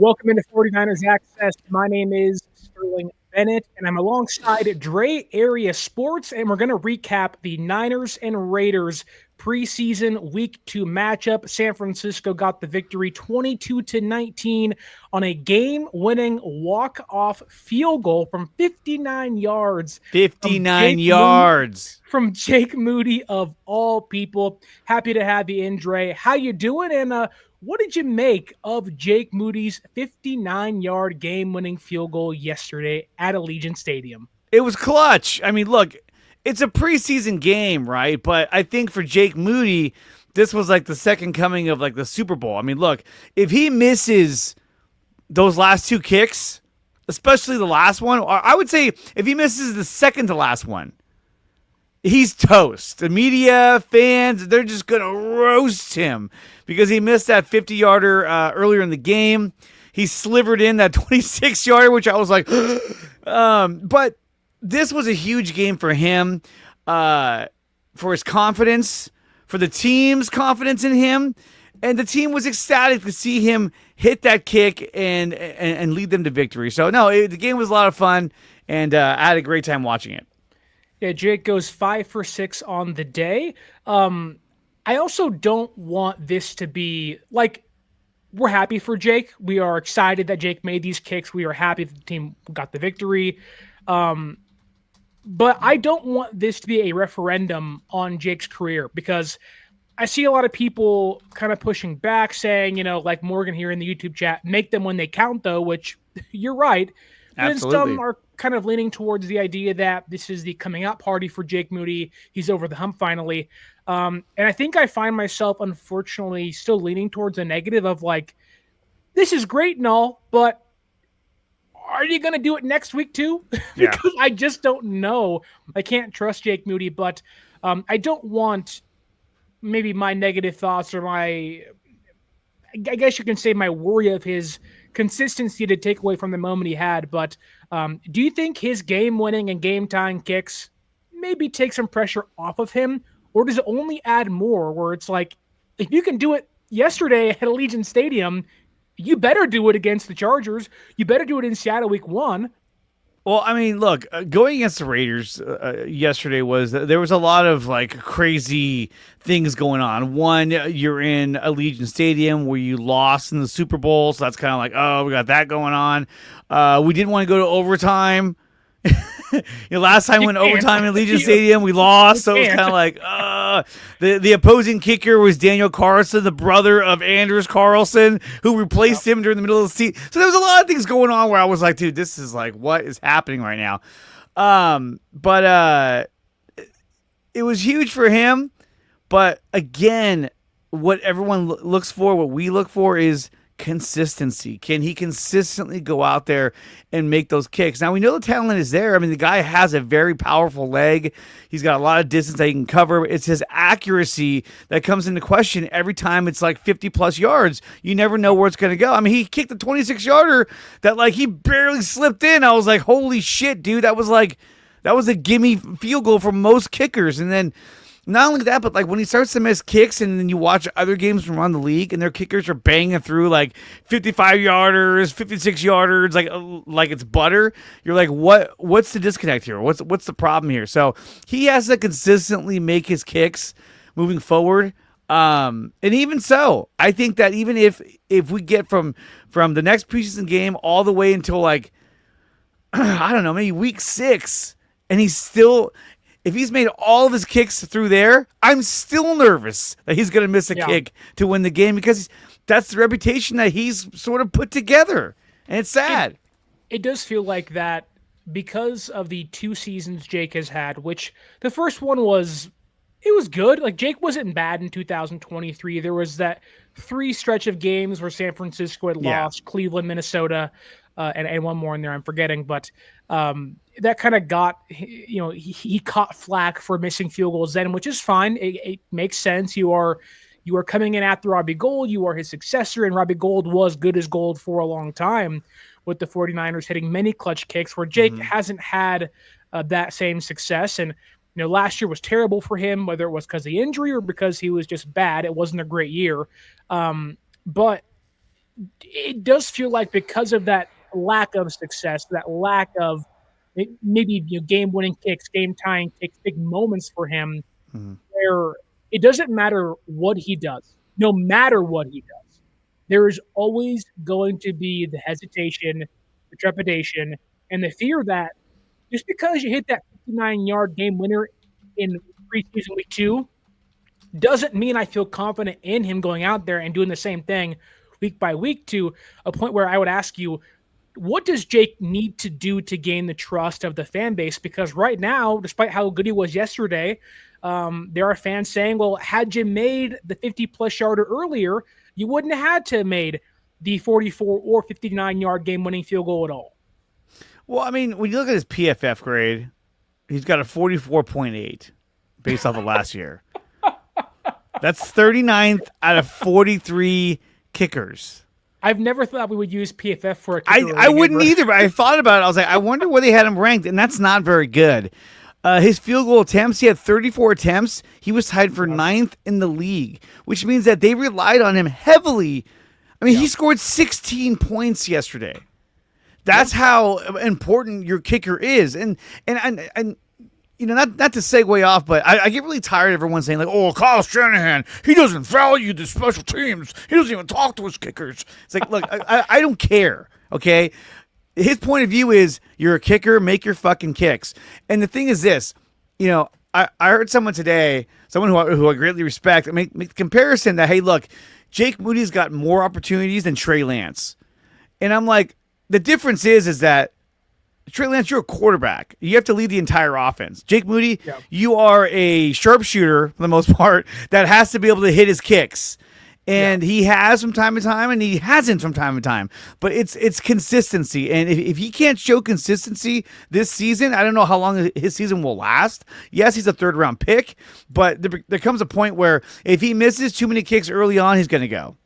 Welcome into 49ers Access. My name is Sterling Bennett, and I'm alongside Dre Area Sports, and we're going to recap the Niners and Raiders preseason Week 2 matchup. San Francisco got the victory 22-19 on a game-winning walk-off field goal from 59 yards. 59 yards. From Jake Moody, of all people. Happy to have you in, Dre. How you doing? And what did you make of Jake Moody's 59-yard game-winning field goal yesterday at Allegiant Stadium? It was clutch. I mean, look, it's a preseason game, right? But I think for Jake Moody, this was like the second coming of like the Super Bowl. I mean, look, if he misses those last two kicks, especially the last one, or I would say if he misses the second to last one, he's toast. The media, fans, they're just going to roast him because he missed that 50-yarder earlier in the game. He slivered in that 26-yarder, which I was like, but this was a huge game for him, for his confidence, for the team's confidence in him. And the team was ecstatic to see him hit that kick and lead them to victory. So, no, the game was a lot of fun, and I had a great time watching it. Yeah, Jake goes 5 for 6 on the day. I also don't want this to be like, we're happy for Jake. We are excited that Jake made these kicks. We are happy that the team got the victory. But I don't want this to be a referendum on Jake's career, because I see a lot of people kind of pushing back, saying, like Morgan here in the YouTube chat, make them when they count, though, which you're right. Absolutely. And some are kind of leaning towards the idea that this is the coming out party for Jake Moody. He's over the hump finally. And I think I find myself, unfortunately, still leaning towards a negative of like, this is great and all, but are you going to do it next week too? Because I just don't know. I can't trust Jake Moody, but I don't want maybe my negative thoughts or I guess you can say my worry of his consistency to take away from the moment he had. But do you think his game-winning and game-tying kicks maybe take some pressure off of him? Or does it only add more where it's like, if you can do it yesterday at Allegiant Stadium, you better do it against the Chargers. You better do it in Seattle Week 1. Well, I mean, look, going against the Raiders yesterday there was a lot of like crazy things going on. One, you're in Allegiant Stadium where you lost in the Super Bowl, so that's kind of like, oh, we got that going on. We didn't want to go to overtime. Last time we went overtime in Allegiant Stadium, we lost, so it was kind of like, the opposing kicker was Daniel Carlson, the brother of Anders Carlson, who replaced him during the middle of the season. So there was a lot of things going on where I was like, dude, this is like, what is happening right now? But it was huge for him. But again, what everyone looks for, what we look for is consistency. Can he consistently go out there and make those kicks? Now, we know the talent is there. I mean, the guy has a very powerful leg. He's got a lot of distance that he can cover. It's his accuracy that comes into question every time it's like 50-plus yards. You never know where it's going to go. I mean, he kicked the 26-yarder that like he barely slipped in. I was like, holy shit, dude. That was a gimme field goal for most kickers. And then not only that, but like when he starts to miss kicks and then you watch other games from around the league and their kickers are banging through like 55-yarders, 56-yarders, like it's butter, you're like, what's the disconnect here? What's the problem here? So he has to consistently make his kicks moving forward. And even so, I think that even if we get from the next preseason game all the way until like, I don't know, maybe week 6, and he's still... If he's made all of his kicks through there, I'm still nervous that he's going to miss a kick to win the game, because that's the reputation that he's sort of put together. And it's sad. It does feel like that because of the 2 seasons Jake has had, which the first one was good. Like, Jake wasn't bad in 2023. There was that 3 stretch of games where San Francisco had lost, Cleveland, Minnesota, and one more in there I'm forgetting. But that kind of got, he caught flack for missing field goals then, which is fine. It makes sense. You are coming in after Robbie Gould. You are his successor, and Robbie Gould was good as gold for a long time with the 49ers hitting many clutch kicks, where Jake hasn't had that same success. And last year was terrible for him, whether it was because of the injury or because he was just bad. It wasn't a great year. But it does feel like because of that lack of success, that lack of maybe game winning kicks, game tying kicks, big moments for him, Mhm. where it doesn't matter what he does, no matter what he does, there is always going to be the hesitation, the trepidation, and the fear that just because you hit that 59-yard game winner in preseason week 2 doesn't mean I feel confident in him going out there and doing the same thing week by week, to a point where I would ask you, what does Jake need to do to gain the trust of the fan base? Because right now, despite how good he was yesterday, there are fans saying, well, had you made the 50-plus yarder earlier, you wouldn't have had to have made the 44 or 59-yard game-winning field goal at all. Well, I mean, when you look at his PFF grade, he's got a 44.8 based off of last year. That's 39th out of 43 kickers. I've never thought we would use PFF for a kicker. I wouldn't either, but I thought about it. I was like, I wonder where they had him ranked, and that's not very good. His field goal attempts, he had 34 attempts. He was tied for 9th in the league, which means that they relied on him heavily. I mean, he scored 16 points yesterday. That's how important your kicker is. And you know, not to segue off, but I get really tired of everyone saying, like, oh, Kyle Shanahan, he doesn't value the special teams. He doesn't even talk to his kickers. It's like, look, I don't care, okay? His point of view is, you're a kicker, make your fucking kicks. And the thing is this, you know, I heard someone today, someone who I greatly respect, make the comparison that, hey, look, Jake Moody's got more opportunities than Trey Lance. And I'm like, the difference is that Trey Lance, you're a quarterback. You have to lead the entire offense. Jake Moody, you are a sharpshooter for the most part that has to be able to hit his kicks. And he has from time to time, and he hasn't from time to time. But it's consistency. And if he can't show consistency this season, I don't know how long his season will last. Yes, he's a third-round pick, but there comes a point where if he misses too many kicks early on, he's going to go.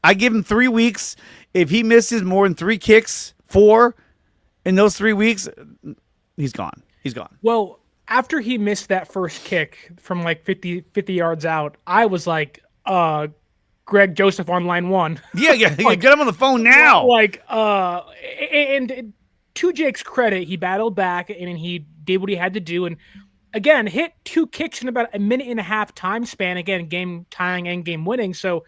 I give him 3 weeks. If he misses more than 3 kicks, 4, in those 3 weeks, he's gone. He's gone. Well, after he missed that first kick from like 50 yards out, I was like, Greg Joseph on line 1. Yeah, like, get him on the phone now. And to Jake's credit, he battled back and he did what he had to do. And again, hit 2 kicks in about a minute and a half time span. Again, game tying and game winning. So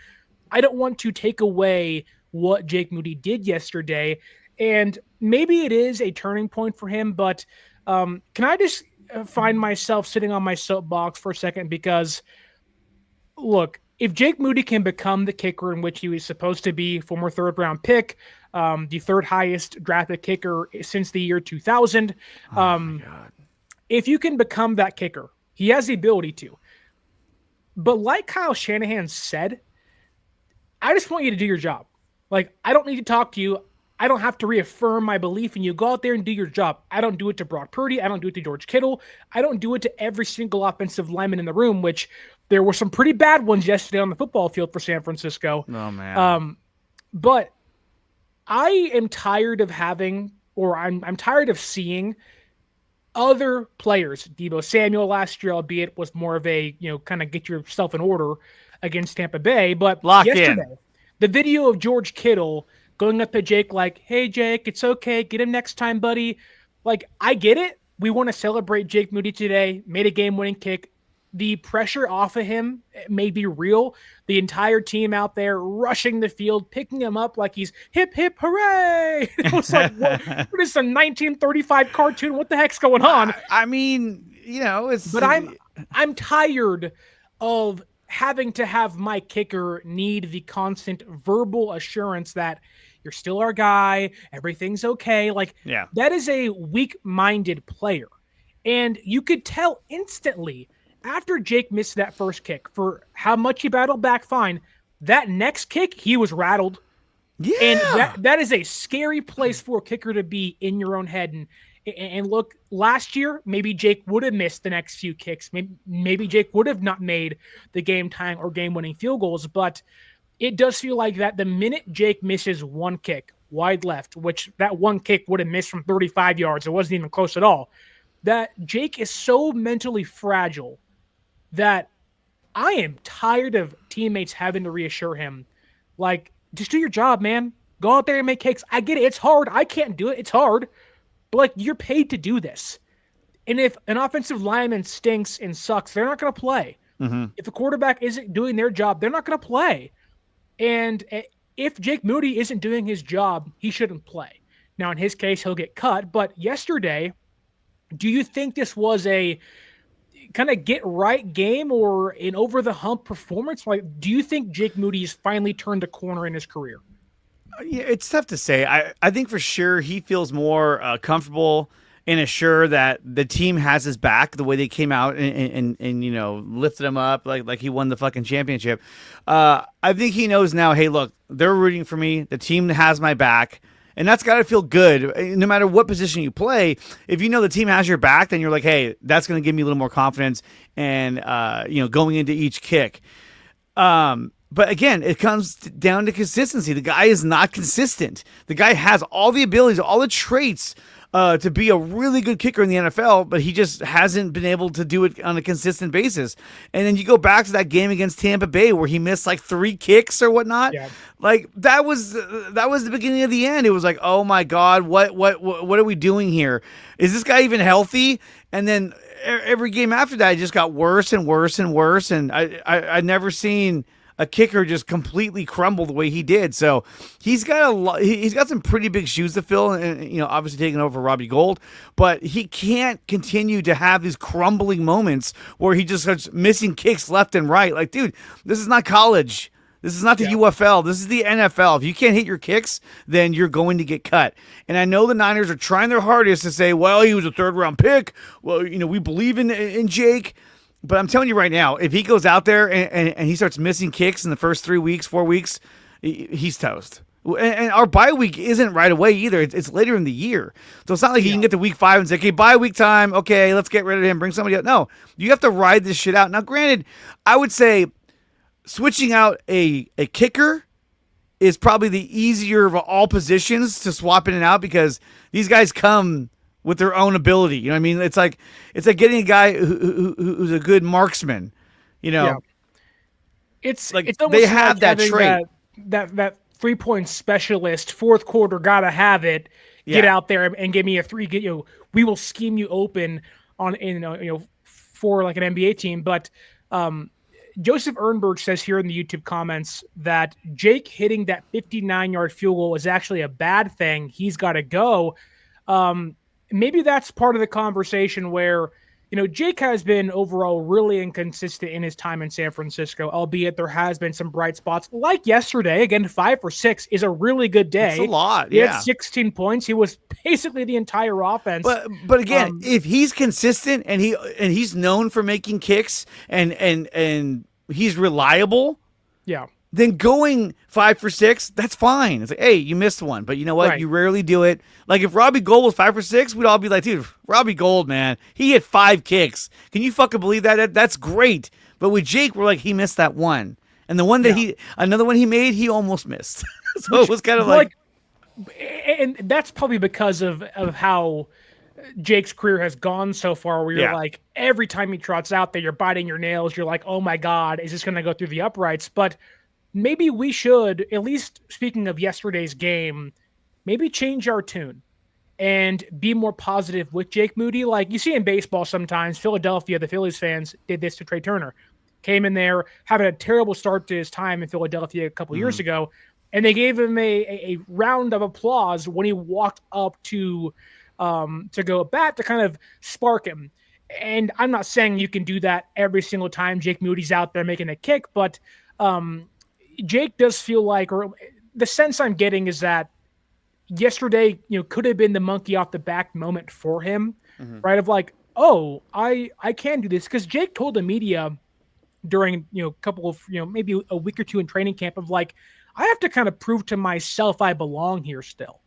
I don't want to take away what Jake Moody did yesterday. And maybe it is a turning point for him, but can I just find myself sitting on my soapbox for a second? Because, look, if Jake Moody can become the kicker in which he was supposed to be, former third-round pick, the third highest drafted kicker since the year 2000, if you can become that kicker, he has the ability to. But like Kyle Shanahan said, I just want you to do your job. Like, I don't need to talk to you. I don't have to reaffirm my belief in you. Go out there and do your job. I don't do it to Brock Purdy. I don't do it to George Kittle. I don't do it to every single offensive lineman in the room, which there were some pretty bad ones yesterday on the football field for San Francisco. Oh, man. But I am tired of having, or I'm tired of seeing other players. Deebo Samuel last year, albeit was more of a, kind of get yourself in order against Tampa Bay. But yesterday, the video of George Kittle going up to Jake like, hey, Jake, it's okay. Get him next time, buddy. Like, I get it. We want to celebrate Jake Moody today. Made a game-winning kick. The pressure off of him may be real. The entire team out there rushing the field, picking him up like he's hip, hip, hooray. It was like, what is a 1935 cartoon? What the heck's going on? I mean, it's... But I'm tired of having to have my kicker need the constant verbal assurance that you're still our guy, everything's okay. Like, that is a weak-minded player. And you could tell instantly after Jake missed that first kick, for how much he battled back fine, that next kick, he was rattled. Yeah. And that is a scary place for a kicker to be in your own head. And look, last year, maybe Jake would have missed the next few kicks. Maybe Jake would have not made the game-tying or game-winning field goals. But it does feel like that the minute Jake misses one kick, wide left, which that one kick would have missed from 35 yards, it wasn't even close at all, that Jake is so mentally fragile that I am tired of teammates having to reassure him, like, just do your job, man. Go out there and make kicks. I get it. It's hard. I can't do it. It's hard. But like, you're paid to do this. And if an offensive lineman stinks and sucks, they're not going to play. Mm-hmm. If a quarterback isn't doing their job, they're not going to play. And if Jake Moody isn't doing his job, he shouldn't play. Now, in his case, he'll get cut. But yesterday, do you think this was a kind of get right game or an over the hump performance? Like, do you think Jake Moody has finally turned a corner in his career? Yeah, it's tough to say. I think for sure he feels more comfortable and assured that the team has his back the way they came out and you know, lifted him up like he won the fucking championship. I think he knows now, hey, look, they're rooting for me. The team has my back. And that's got to feel good no matter what position you play. If you know the team has your back, then you're like, hey, that's going to give me a little more confidence and, you know, going into each kick. But again, it comes down to consistency. The guy is not consistent. The guy has all the abilities, all the traits to be a really good kicker in the NFL, but he just hasn't been able to do it on a consistent basis. And then you go back to that game against Tampa Bay where he missed like 3 kicks or whatnot. Yeah. Like that was the beginning of the end. It was like, oh my God, what are we doing here? Is this guy even healthy? And then every game after that, it just got worse and worse and worse. And I'd never seen a kicker just completely crumble the way he did. So he's got he's got some pretty big shoes to fill, and you know, obviously taking over Robbie Gould, but he can't continue to have these crumbling moments where he just starts missing kicks left and right. Like, dude, this is not college. This is not the UFL. This is the NFL. If you can't hit your kicks, then you're going to get cut. And I know the Niners are trying their hardest to say, well, he was a 3rd-round pick. Well, you know, we believe in Jake. But I'm telling you right now, if he goes out there and he starts missing kicks in the first 3 weeks, 4 weeks, he's toast. And our bye week isn't right away either. It's later in the year. So it's not like he can get to week 5 and say, okay, bye week time. Okay, let's get rid of him. Bring somebody else. No, you have to ride this shit out. Now, granted, I would say switching out a kicker is probably the easier of all positions to swap in and out because these guys come with their own ability. You know what I mean? It's like getting a guy who's a good marksman, you know. Yeah. It's like it's they have that trait. That 3-point specialist, 4th quarter, gotta have it. Get out there and give me a 3. We will scheme you open for like an NBA team. But Joseph Ehrenberg says here in the YouTube comments that Jake hitting that 59-yard field goal is actually a bad thing. He's got to go. Maybe that's part of the conversation where, you know, Jake has been overall really inconsistent in his time in San Francisco, albeit there has been some bright spots. Like yesterday, again, 5 for 6 is a really good day. It's a lot, He had 16 points. He was basically the entire offense. But again, if he's consistent and he's known for making kicks and he's reliable, then going 5 for 6, that's fine. It's like, hey, you missed one, but you know what? Right. You rarely do it. Like if Robbie Gould was 5 for 6, we'd all be like, dude, Robbie Gould, man, he hit 5 kicks. Can you fucking believe that? That's great. But with Jake, we're like, he missed that one, and the one that another one he made, he almost missed. So it was kind of like, and that's probably because of how Jake's career has gone so far, where you're like, every time he trots out there, you're biting your nails. You're like, oh my God, is this going to go through the uprights? But maybe we should, at least speaking of yesterday's game, maybe change our tune and be more positive with Jake Moody. Like you see in baseball sometimes, Philadelphia, the Phillies fans did this to Trey Turner. Came in there, having a terrible start to his time in Philadelphia a couple years ago, and they gave him a round of applause when he walked up to go at bat to kind of spark him. And I'm not saying you can do that every single time Jake Moody's out there making a kick, but Jake does feel like, or the sense I'm getting is that yesterday, could have been the monkey off the back moment for him, right? Of like, oh, I can do this. Because Jake told the media during, a couple of, maybe a week or two in training camp of like, I have to kind of prove to myself I belong here still.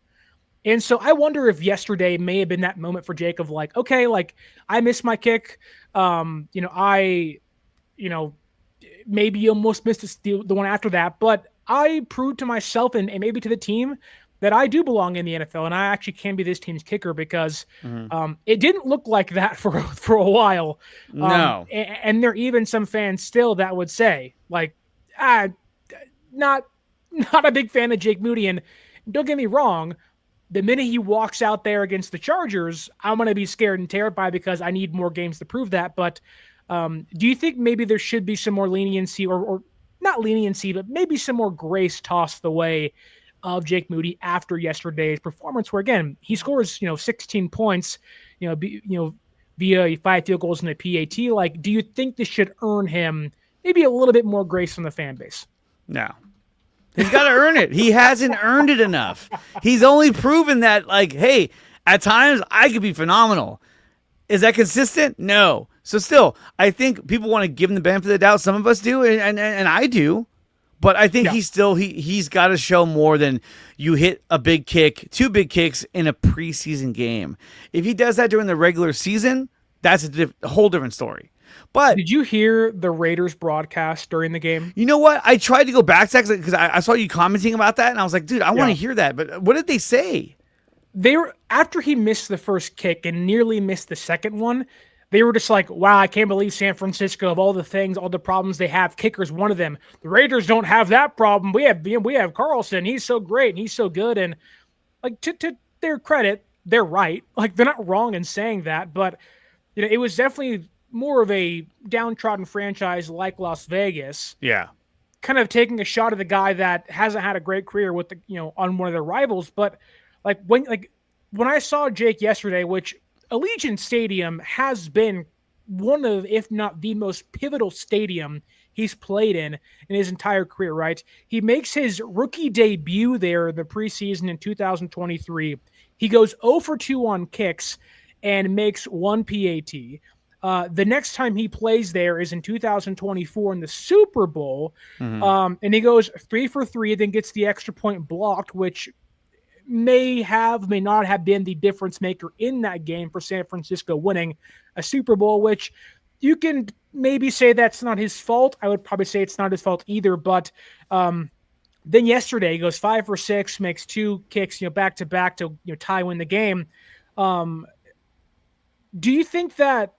And so I wonder if yesterday may have been that moment for Jake of like, okay, like I missed my kick. Maybe almost missed the one after that, but I proved to myself and maybe to the team that I do belong in the NFL and I actually can be this team's kicker because it didn't look like that for a while. No. And there are even some fans still that would say like, not not a big fan of Jake Moody. And don't get me wrong, the minute he walks out there against the Chargers, I'm going to be scared and terrified because I need more games to prove that. But do you think maybe there should be some more leniency or not leniency, but maybe some more grace tossed the way of Jake Moody after yesterday's performance, where again he scores 16 points, via 5 field goals and a PAT? Like, do you think this should earn him maybe a little bit more grace from the fan base? No. He's got to earn it. He hasn't earned it enough. He's only proven that, like, hey, at times I could be phenomenal. Is that consistent? No. So still, I think people want to give him the benefit of the doubt. Some of us do, and I do. But I think he's got to show more than you hit a big kick, 2 big kicks in a preseason game. If he does that during the regular season, that's a whole different story. But did you hear the Raiders broadcast during the game? You know what? I tried to go back to that because I saw you commenting about that, and I was like, dude, I want to hear that. But what did they say? They were, after he missed the first kick and nearly missed the second one, they were just like, wow, I can't believe San Francisco, of all the things, all the problems they have, kicker's one of them. The Raiders don't have that problem. We have Carlson. He's so great and he's so good. And like, to their credit, they're right. Like, they're not wrong in saying that. But it was definitely more of a downtrodden franchise like Las Vegas. Yeah. Kind of taking a shot at the guy that hasn't had a great career with on one of their rivals. But when I saw Jake yesterday, which Allegiant Stadium has been one of, if not the most pivotal stadium he's played in his entire career, right? He makes his rookie debut there, the preseason in 2023. He goes 0 for 2 on kicks and makes 1 PAT. The next time he plays there is in 2024 in the Super Bowl. Mm-hmm. And he goes 3 for 3, then gets the extra point blocked, which may not have been the difference maker in that game for San Francisco winning a Super Bowl, which you can maybe say that's not his fault. I would probably say it's not his fault either. But then yesterday he goes 5 for 6, makes 2 kicks, back to back to tie win the game. Do you think that,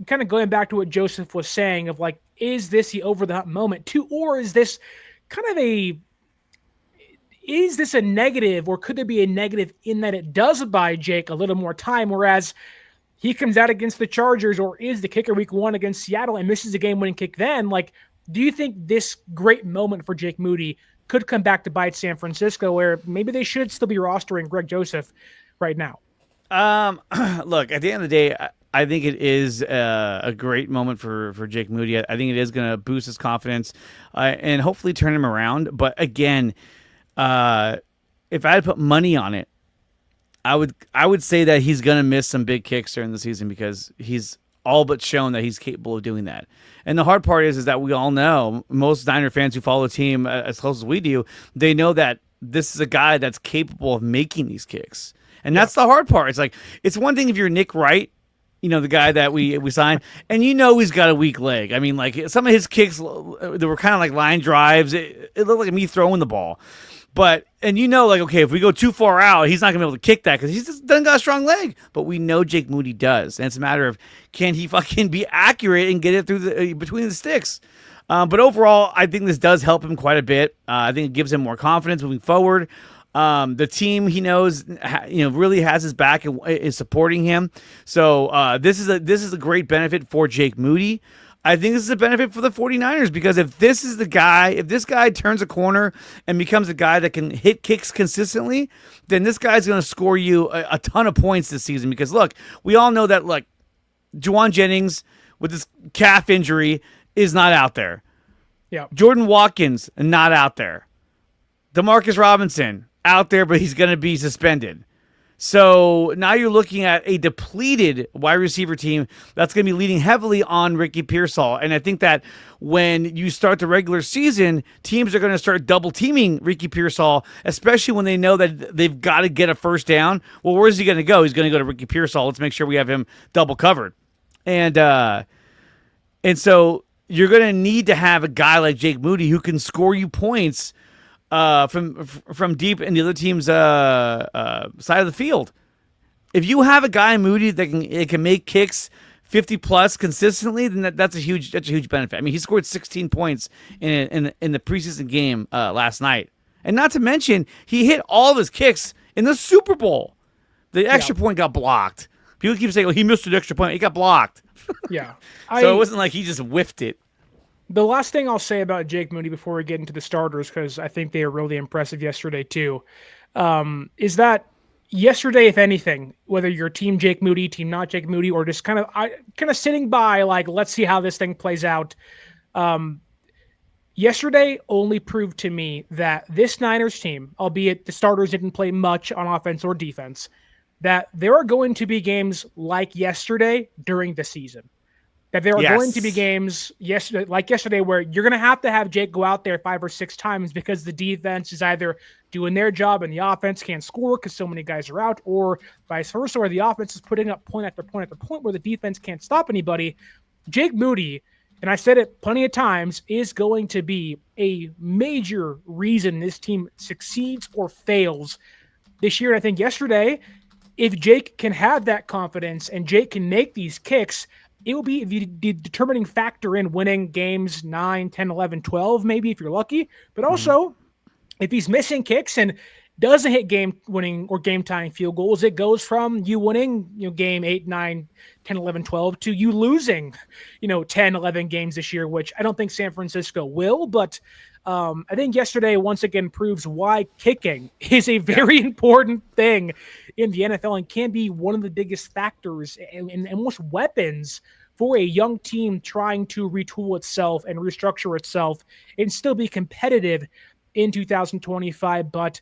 kind of going back to what Joseph was saying, of like, is this the over the hump moment or is this kind of is this a negative, or could there be a negative in that it does buy Jake a little more time, whereas he comes out against the Chargers or is the kicker week 1 against Seattle and misses a game-winning kick then? Like, do you think this great moment for Jake Moody could come back to bite San Francisco, where maybe they should still be rostering Greg Joseph right now? Look, at the end of the day, I think it is a great moment for Jake Moody. I think it is going to boost his confidence and hopefully turn him around. But again, if I had put money on it, I would say that he's going to miss some big kicks during the season because he's all but shown that he's capable of doing that. And the hard part is that we all know, most Niner fans who follow the team as close as we do, they know that this is a guy that's capable of making these kicks. And that's the hard part. It's like, it's one thing if you're Nick Wright, the guy that we signed, and he's got a weak leg. I mean, like, some of his kicks, they were kind of like line drives. It looked like me throwing the ball. But, like, okay, if we go too far out, he's not going to be able to kick that because he just doesn't got a strong leg. But we know Jake Moody does. And it's a matter of, can he fucking be accurate and get it through between the sticks? But overall, I think this does help him quite a bit. I think it gives him more confidence moving forward. The team, he knows, really has his back and is supporting him. So this is a great benefit for Jake Moody. I think this is a benefit for the 49ers because if this guy turns a corner and becomes a guy that can hit kicks consistently, then this guy's going to score you a ton of points this season. Because look, we all know that, like, Juwan Jennings with his calf injury is not out there. Yeah. Jordan Watkins not out there. Demarcus Robinson out there, but he's going to be suspended. So now you're looking at a depleted wide receiver team that's going to be leaning heavily on Ricky Pearsall. And I think that when you start the regular season, teams are going to start double teaming Ricky Pearsall, especially when they know that they've got to get a first down. Well, where's he going to go? He's going to go to Ricky Pearsall. Let's make sure we have him double covered. And so you're going to need to have a guy like Jake Moody who can score you points from deep in the other team's side of the field. If you have a guy Moody that can make kicks 50 plus consistently, then that's a huge benefit. I mean, he scored 16 points in the preseason game last night And not to mention, he hit all of his kicks in the Super Bowl. The extra Yeah. point got blocked. People keep saying, "Oh, he missed an extra point. It got blocked." Yeah. So it wasn't like he just whiffed it. The last thing I'll say about Jake Moody before we get into the starters, because I think they were really impressive yesterday too, is that yesterday, if anything, whether you're team Jake Moody, team not Jake Moody, or just kind of sitting by, like, let's see how this thing plays out. Yesterday only proved to me that this Niners team, albeit the starters didn't play much on offense or defense, that there are going to be games like yesterday during the season. That there are going to be games yesterday where you're going to have Jake go out there 5 or 6 times because the defense is either doing their job and the offense can't score because so many guys are out, or vice versa, where the offense is putting up point after point after point where the defense can't stop anybody. Jake Moody, and I said it plenty of times, is going to be a major reason this team succeeds or fails this year. And I think yesterday, if Jake can have that confidence and Jake can make these kicks, it will be the determining factor in winning games 9, 10, 11, 12, maybe if you're lucky. But also, if he's missing kicks and doesn't hit game-winning or game-tying field goals, it goes from you winning game 8, 9, 10, 11, 12 to you losing 10, 11 games this year, which I don't think San Francisco will. But I think yesterday once again proves why kicking is a very important thing in the NFL and can be one of the biggest factors and almost weapons for a young team trying to retool itself and restructure itself and still be competitive in 2025. But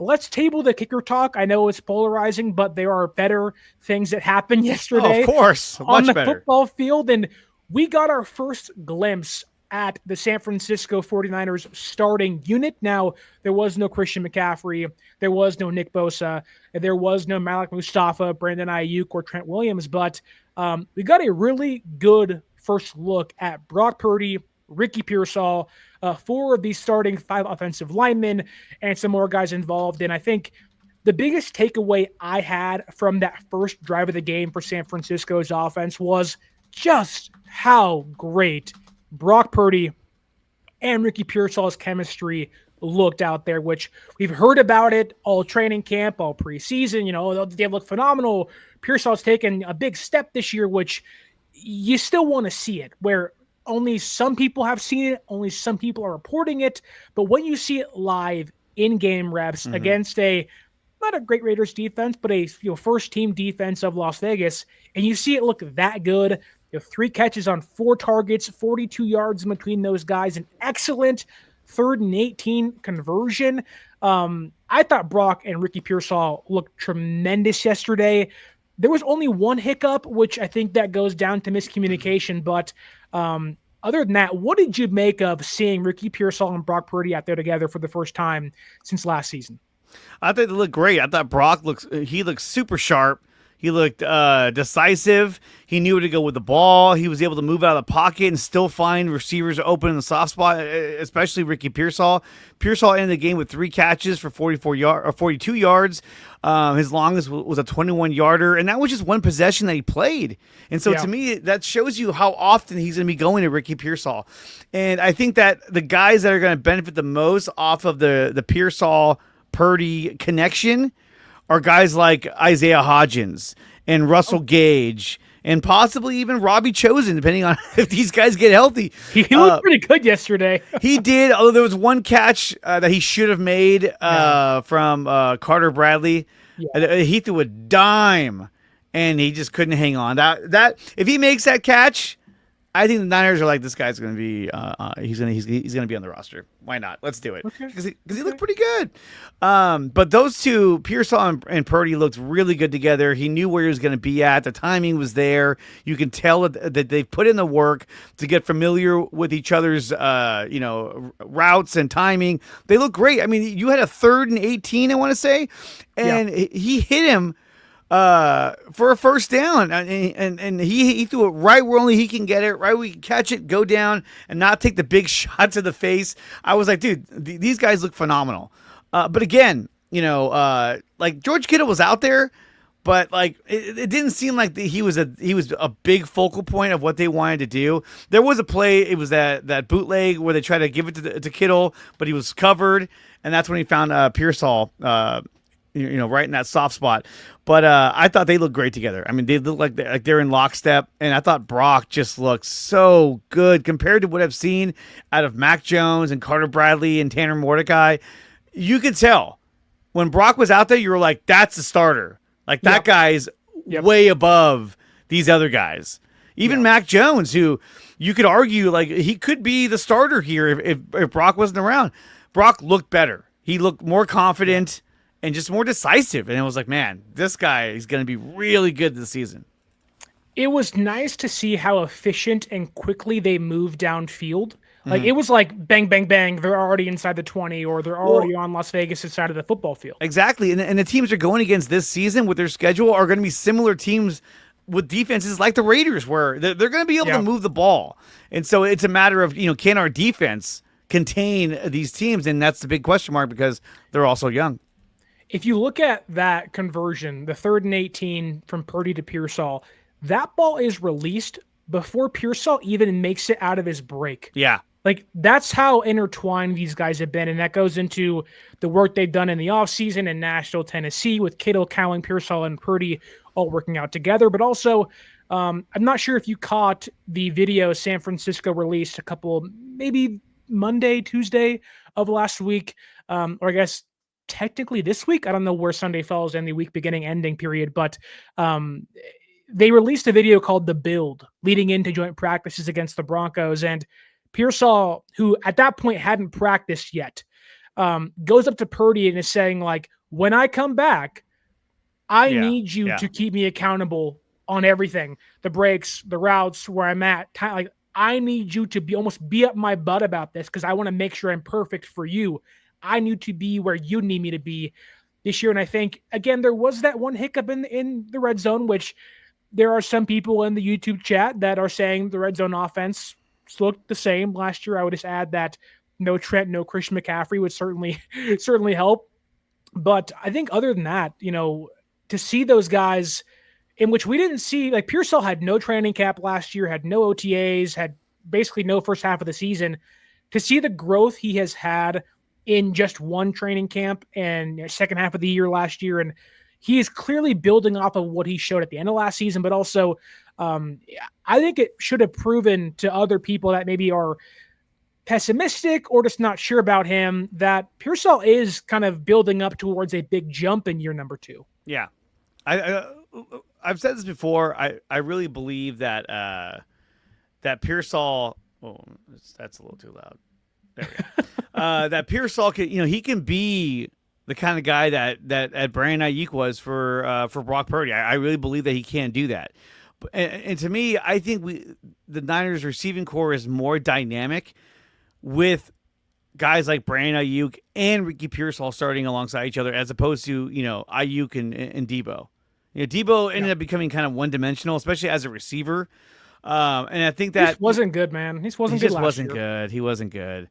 let's table the kicker talk. I know it's polarizing, but there are better things that happened yesterday. Of course, on the better football field. And we got our first glimpse at the San Francisco 49ers starting unit. Now, there was no Christian McCaffrey. There was no Nick Bosa. There was no Malik Mustafa, Brandon Ayuk, or Trent Williams. But we got a really good first look at Brock Purdy, Ricky Pearsall, 4 of these starting 5 offensive linemen, and some more guys involved. And I think the biggest takeaway I had from that first drive of the game for San Francisco's offense was just how great Brock Purdy and Ricky Pearsall's chemistry looked out there, which we've heard about it all training camp, all preseason. They look phenomenal. Pearsall's taken a big step this year, which you still want to see it, where only some people have seen it, only some people are reporting it. But when you see it live in game reps against not a great Raiders defense, but a first team defense of Las Vegas, and you see it look that good. 3 catches on 4 targets, 42 yards in between those guys, an excellent 3rd and 18 conversion. I thought Brock and Ricky Pearsall looked tremendous yesterday. There was only one hiccup, which I think that goes down to miscommunication. But other than that, what did you make of seeing Ricky Pearsall and Brock Purdy out there together for the first time since last season? I thought they looked great. I thought Brock looked super sharp. He looked decisive. He knew where to go with the ball. He was able to move out of the pocket and still find receivers open in the soft spot, especially Ricky Pearsall. Pearsall ended the game with 3 catches for 42 yards. His longest was a 21-yarder, and that was just one possession that he played. And so to me, that shows you how often he's going to be going to Ricky Pearsall. And I think that the guys that are going to benefit the most off of the Pearsall-Purdy connection are guys like Isaiah Hodgins and Russell Gage and possibly even Robbie Chosen, depending on if these guys get healthy. He looked pretty good yesterday. He did, although there was one catch that he should have made from Carter Bradley. Yeah. He threw a dime, and he just couldn't hang on. That if he makes that catch, I think the Niners are like, this guy's going to be he's going to be on the roster. Why not? Let's do it because he looked pretty good. But those two, Pearsall and Purdy, looked really good together. He knew where he was going to be at. The timing was there. You can tell that they've put in the work to get familiar with each other's routes and timing. They look great. I mean, you had a 3rd and 18, I want to say, and he hit him for a first down, and he threw it right where only he can get it, right where he can catch it, go down, and not take the big shot to the face. I was like, dude, these guys look phenomenal. But again, like George Kittle was out there, but like it didn't seem like he was a big focal point of what they wanted to do. There was a play, it was that bootleg where they tried to give it to Kittle, but he was covered, and that's when he found Pearsall, right in that soft spot. But I thought they looked great together. I mean, they look like they're in lockstep, and I thought Brock just looked so good compared to what I've seen out of Mac Jones and Carter Bradley and Tanner Mordecai. You could tell when Brock was out there, you were like, that's the starter. Like, that guy's way above these other guys. Even Mac Jones, who you could argue, like, he could be the starter here if Brock wasn't around. Brock looked better. He looked more confident and just more decisive. And it was like, man, this guy is going to be really good this season. It was nice to see how efficient and quickly they moved downfield. Like, it was like bang, bang, bang. They're already inside the 20, or they're already on Las Vegas' side of the football field. Exactly. And the teams are going against this season with their schedule are going to be similar teams with defenses like the Raiders, where they're going to be able to move the ball. And so it's a matter of, can our defense contain these teams? And that's the big question mark because they're also young. If you look at that conversion, the 3rd and 18 from Purdy to Pearsall, that ball is released before Pearsall even makes it out of his break. Yeah. Like, that's how intertwined these guys have been, and that goes into the work they've done in the offseason in Nashville, Tennessee, with Kittle, Cowling, Pearsall, and Purdy all working out together. But also, I'm not sure if you caught the video San Francisco released maybe Monday, Tuesday of last week, or I guess technically this week. I don't know where Sunday falls in the week beginning ending period, but they released a video called The Build leading into joint practices against the Broncos, and Pearsall, who at that point hadn't practiced yet, goes up to Purdy and is saying, like, when I come back, I need you to keep me accountable on everything, the breaks, the routes, where I'm at. Like, I need you to almost be up my butt about this because I want to make sure I'm perfect for you. I need to be where you need me to be this year. And I think, again, there was that one hiccup in the red zone, which there are some people in the YouTube chat that are saying the red zone offense looked the same last year. I would just add that no Trent, no Christian McCaffrey would certainly help. But I think other than that, to see those guys in which we didn't see, like Pearsall had no training camp last year, had no OTAs, had basically no first half of the season. To see the growth he has had in just one training camp and second half of the year last year, and he is clearly building off of what he showed at the end of last season, but also I think it should have proven to other people that maybe are pessimistic or just not sure about him that Pearsall is kind of building up towards a big jump in year number 2. Yeah. I've said this before. I really believe that that Pearsall. Oh, that's a little too loud. There we go. That Pearsall can, he can be the kind of guy that Brandon Ayuk was for Brock Purdy. I really believe that he can do that. And to me, I think the Niners receiving core is more dynamic with guys like Brandon Ayuk and Ricky Pearsall starting alongside each other, as opposed to Ayuk and Debo. Debo ended up becoming kind of one-dimensional, especially as a receiver. And I think that he wasn't good, man. He wasn't good last year. Good. He wasn't good.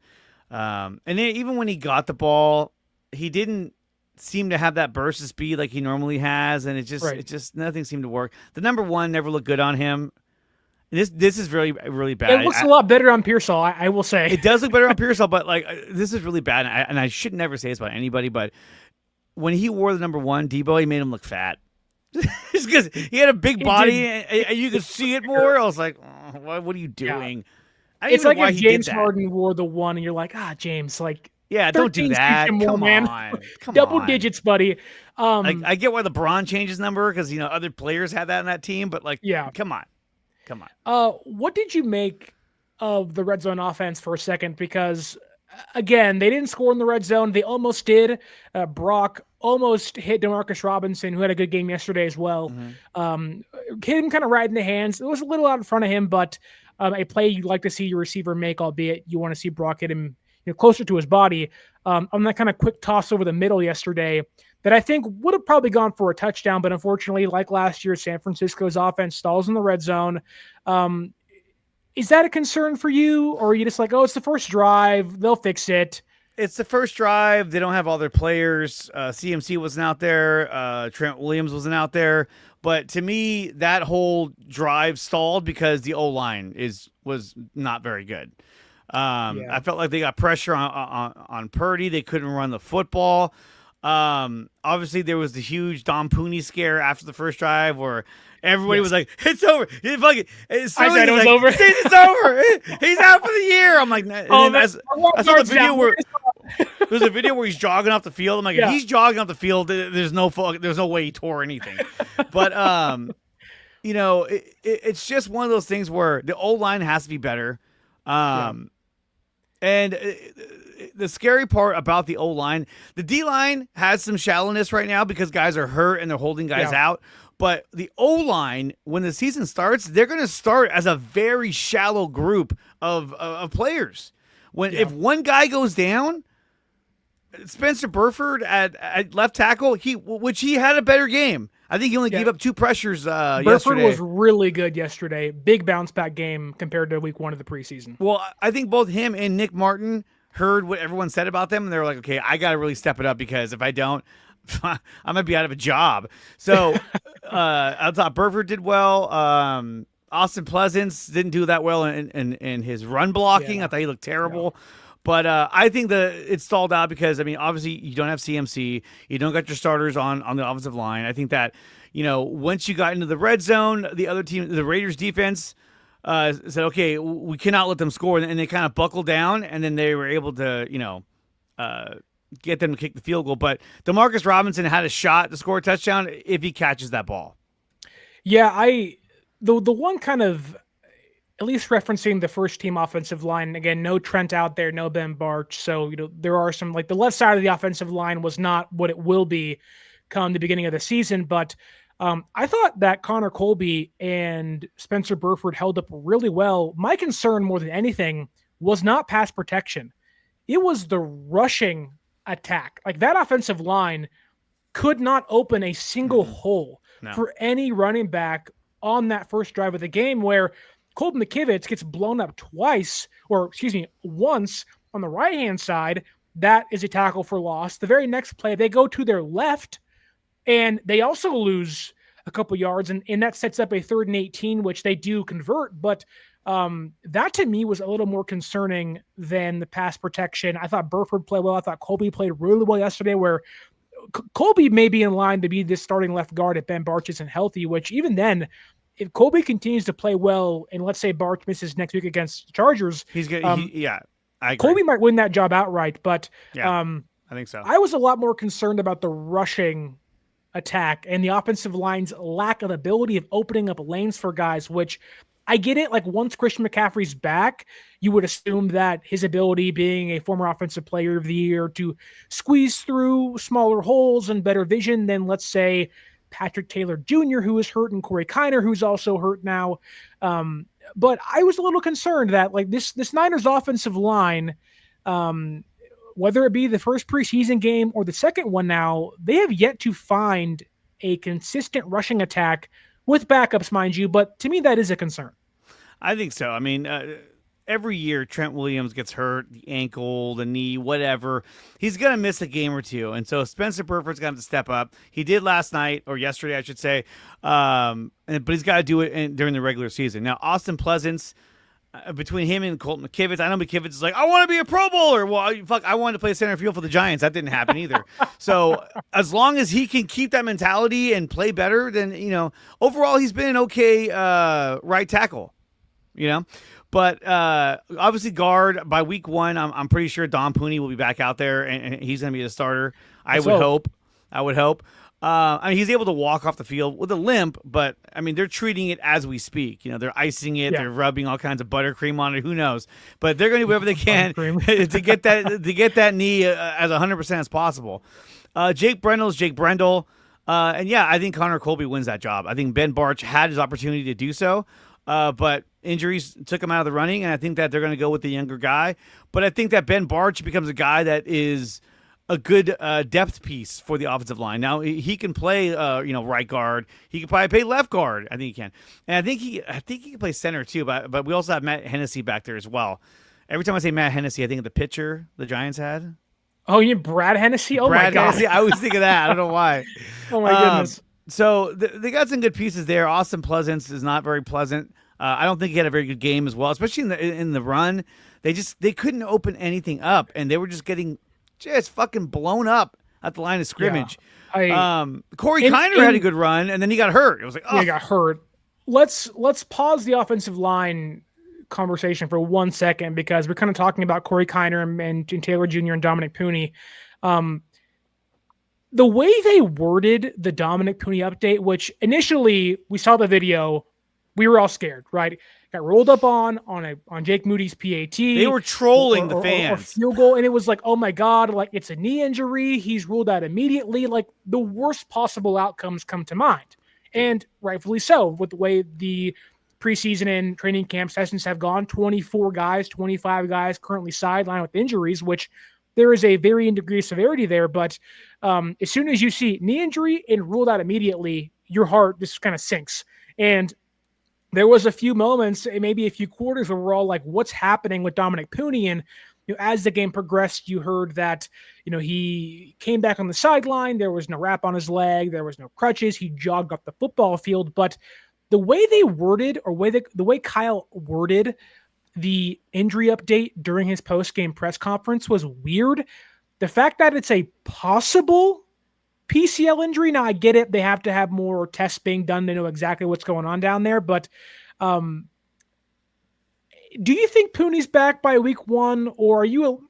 And then even when he got the ball, he didn't seem to have that burst of speed like he normally has, and it just nothing seemed to work. The number 1 never looked good on him. This is really, really bad. It looks a lot better on Pearsall, I will say. It does look better on Pearsall, but like this is really bad. And I should never say this about anybody, but when he wore the number 1, Debo, he made him look fat. Just because he had a big body and you could see it more. I was like, what are you doing? Yeah. It's like if James Harden wore the 1 and you're like, James, like, yeah, don't do that. Come on. Double digits, buddy. I get why LeBron changed his number because other players had that in that team, but come on. What did you make of the red zone offense for a second? Because again, they didn't score in the red zone. They almost did. Brock almost hit Demarcus Robinson, who had a good game yesterday as well. Hit him kind of right in the hands. It was a little out in front of him, but a play you'd like to see your receiver make, albeit you want to see Brock hit him closer to his body, on that kind of quick toss over the middle yesterday that I think would have probably gone for a touchdown. But unfortunately, like last year, San Francisco's offense stalls in the red zone. Is that a concern for you? Or are you just like, it's the first drive, they'll fix it? it's the first drive. They don't have all their players. CMC wasn't out there. Trent Williams wasn't out there. But to me, that whole drive stalled because the O line was not very good. Yeah. I felt like they got pressure on Purdy. They couldn't run the football. Obviously, there was the huge Don Pooney scare after the first drive where everybody was like, "It's over." I said it was over. It's over. He's out for the year. I'm like, I saw the video where there's a video where he's jogging off the field. I'm like, if he's jogging off the field, there's no way he tore anything. But it's just one of those things where the O line has to be better. And the scary part about the O-line, the D-line has some shallowness right now because guys are hurt and they're holding guys out. But the O-line, when the season starts, they're going to start as a very shallow group of players. If one guy goes down, Spencer Burford at left tackle, which he had a better game. I think he only gave up 2 pressures yesterday. Burford was really good yesterday. Big bounce back game compared to week 1 of the preseason. Well, I think both him and Nick Martin heard what everyone said about them, and they were like, okay, I got to really step it up because if I don't, I might be out of a job. So I thought Burford did well. Austin Pleasance didn't do that well in his run blocking. I thought he looked terrible. Yeah. But I think it stalled out because, I mean, obviously you don't have CMC. You don't got your starters on the offensive line. I think that, once you got into the red zone, the other team, the Raiders defense, said, okay, we cannot let them score. And they kind of buckled down, and then they were able to, get them to kick the field goal. But Demarcus Robinson had a shot to score a touchdown if he catches that ball. Yeah, the one kind of, at least referencing the first team offensive line, again, no Trent out there, no Ben Barch. So, there are some, like the left side of the offensive line was not what it will be come the beginning of the season. But I thought that Connor Colby and Spencer Burford held up really well. My concern more than anything was not pass protection. It was the rushing attack. Like that offensive line could not open a single hole for any running back on that first drive of the game where Colton McKivitz gets blown up once on the right-hand side. That is a tackle for loss. The very next play, they go to their left, and they also lose a couple yards, and that sets up a 3rd and 18, which they do convert. But that to me was a little more concerning than the pass protection. I thought Burford played well. I thought Colby played really well yesterday, where Colby may be in line to be this starting left guard if Ben Barch isn't healthy, which even then, if Colby continues to play well, and let's say Barch misses next week against the Chargers, he's good. I agree. Colby might win that job outright. But I think so. I was a lot more concerned about the rushing attack and the offensive line's lack of ability of opening up lanes for guys, which I get it. Like once Christian McCaffrey's back, you would assume that his ability being a former offensive player of the year to squeeze through smaller holes and better vision than, let's say, Patrick Taylor Jr., who is hurt, and Corey Kiner, who's also hurt now. But I was a little concerned that like this Niners offensive line, whether it be the first preseason game or the second one now, they have yet to find a consistent rushing attack with backups, mind you. But to me, that is a concern. I think so. I mean, every year Trent Williams gets hurt, the ankle, the knee, whatever. He's going to miss a game or two. And so Spencer Burford's going to have to step up. He did last night, or yesterday, I should say. But he's got to do it during the regular season. Now, Austin Pleasance, between him and Colton McKivitz, I know McKivitz is like, I want to be a Pro Bowler. Well, I wanted to play center field for the Giants. That didn't happen either. So as long as he can keep that mentality and play better, then, overall he's been an okay right tackle, But obviously guard by week 1, I'm pretty sure Don Pooney will be back out there and he's going to be the starter. I would hope. I mean, he's able to walk off the field with a limp, but I mean, they're treating it as we speak. They're icing it, they're rubbing all kinds of buttercream on it. Who knows? But they're going to do whatever they can to get that knee as 100% as possible. Jake Brendel's Jake Brendel, and I think Connor Colby wins that job. I think Ben Barch had his opportunity to do so, but injuries took him out of the running, and I think that they're going to go with the younger guy. But I think that Ben Barch becomes a guy that is a good depth piece for the offensive line. Now he can play, right guard. He can probably play left guard. I think he can, and I think he can play center too. But we also have Matt Hennessy back there as well. Every time I say Matt Hennessy, I think of the pitcher the Giants had. Oh, you Brad Hennessy? Oh my Brad God. Hennessy. I always think of that. I don't know why. Oh my goodness. So they got some good pieces there. Austin Pleasance is not very pleasant. I don't think he had a very good game as well, especially in the run. They couldn't open anything up, and they were just getting just fucking blown up at the line of Yeah. scrimmage. I Corey in, Kiner had a good run, and then he got hurt. It was like, yeah, oh, got hurt. Let's pause the offensive line conversation for 1 second because we're kind of talking about Corey Kiner and Taylor Jr. and Dominic Pooney. The way they worded the Dominic Pooney update, which initially we saw the video, we were all scared, right? Got rolled up on Jake Moody's PAT. they were trolling the fans. Or field goal, and it was like, oh my God, like it's a knee injury. He's ruled out immediately. Like the worst possible outcomes come to mind. And rightfully so, with the way the preseason and training camp sessions have gone, 24 guys, 25 guys currently sidelined with injuries, which there is a varying degree of severity there. But as soon as you see knee injury and ruled out immediately, your heart just kind of sinks. And there was a few moments, maybe a few quarters, where we're all like, what's happening with Dominic Pooney? And as the game progressed, you heard that, he came back on the sideline. There was no wrap on his leg. There was no crutches. He jogged up the football field. But the way they worded, or the way Kyle worded the injury update during his post-game press conference was weird. The fact that it's a possible PCL injury, now I get it. They have to have more tests being done to know exactly what's going on down there. But do you think Pooney's back by week 1, or are you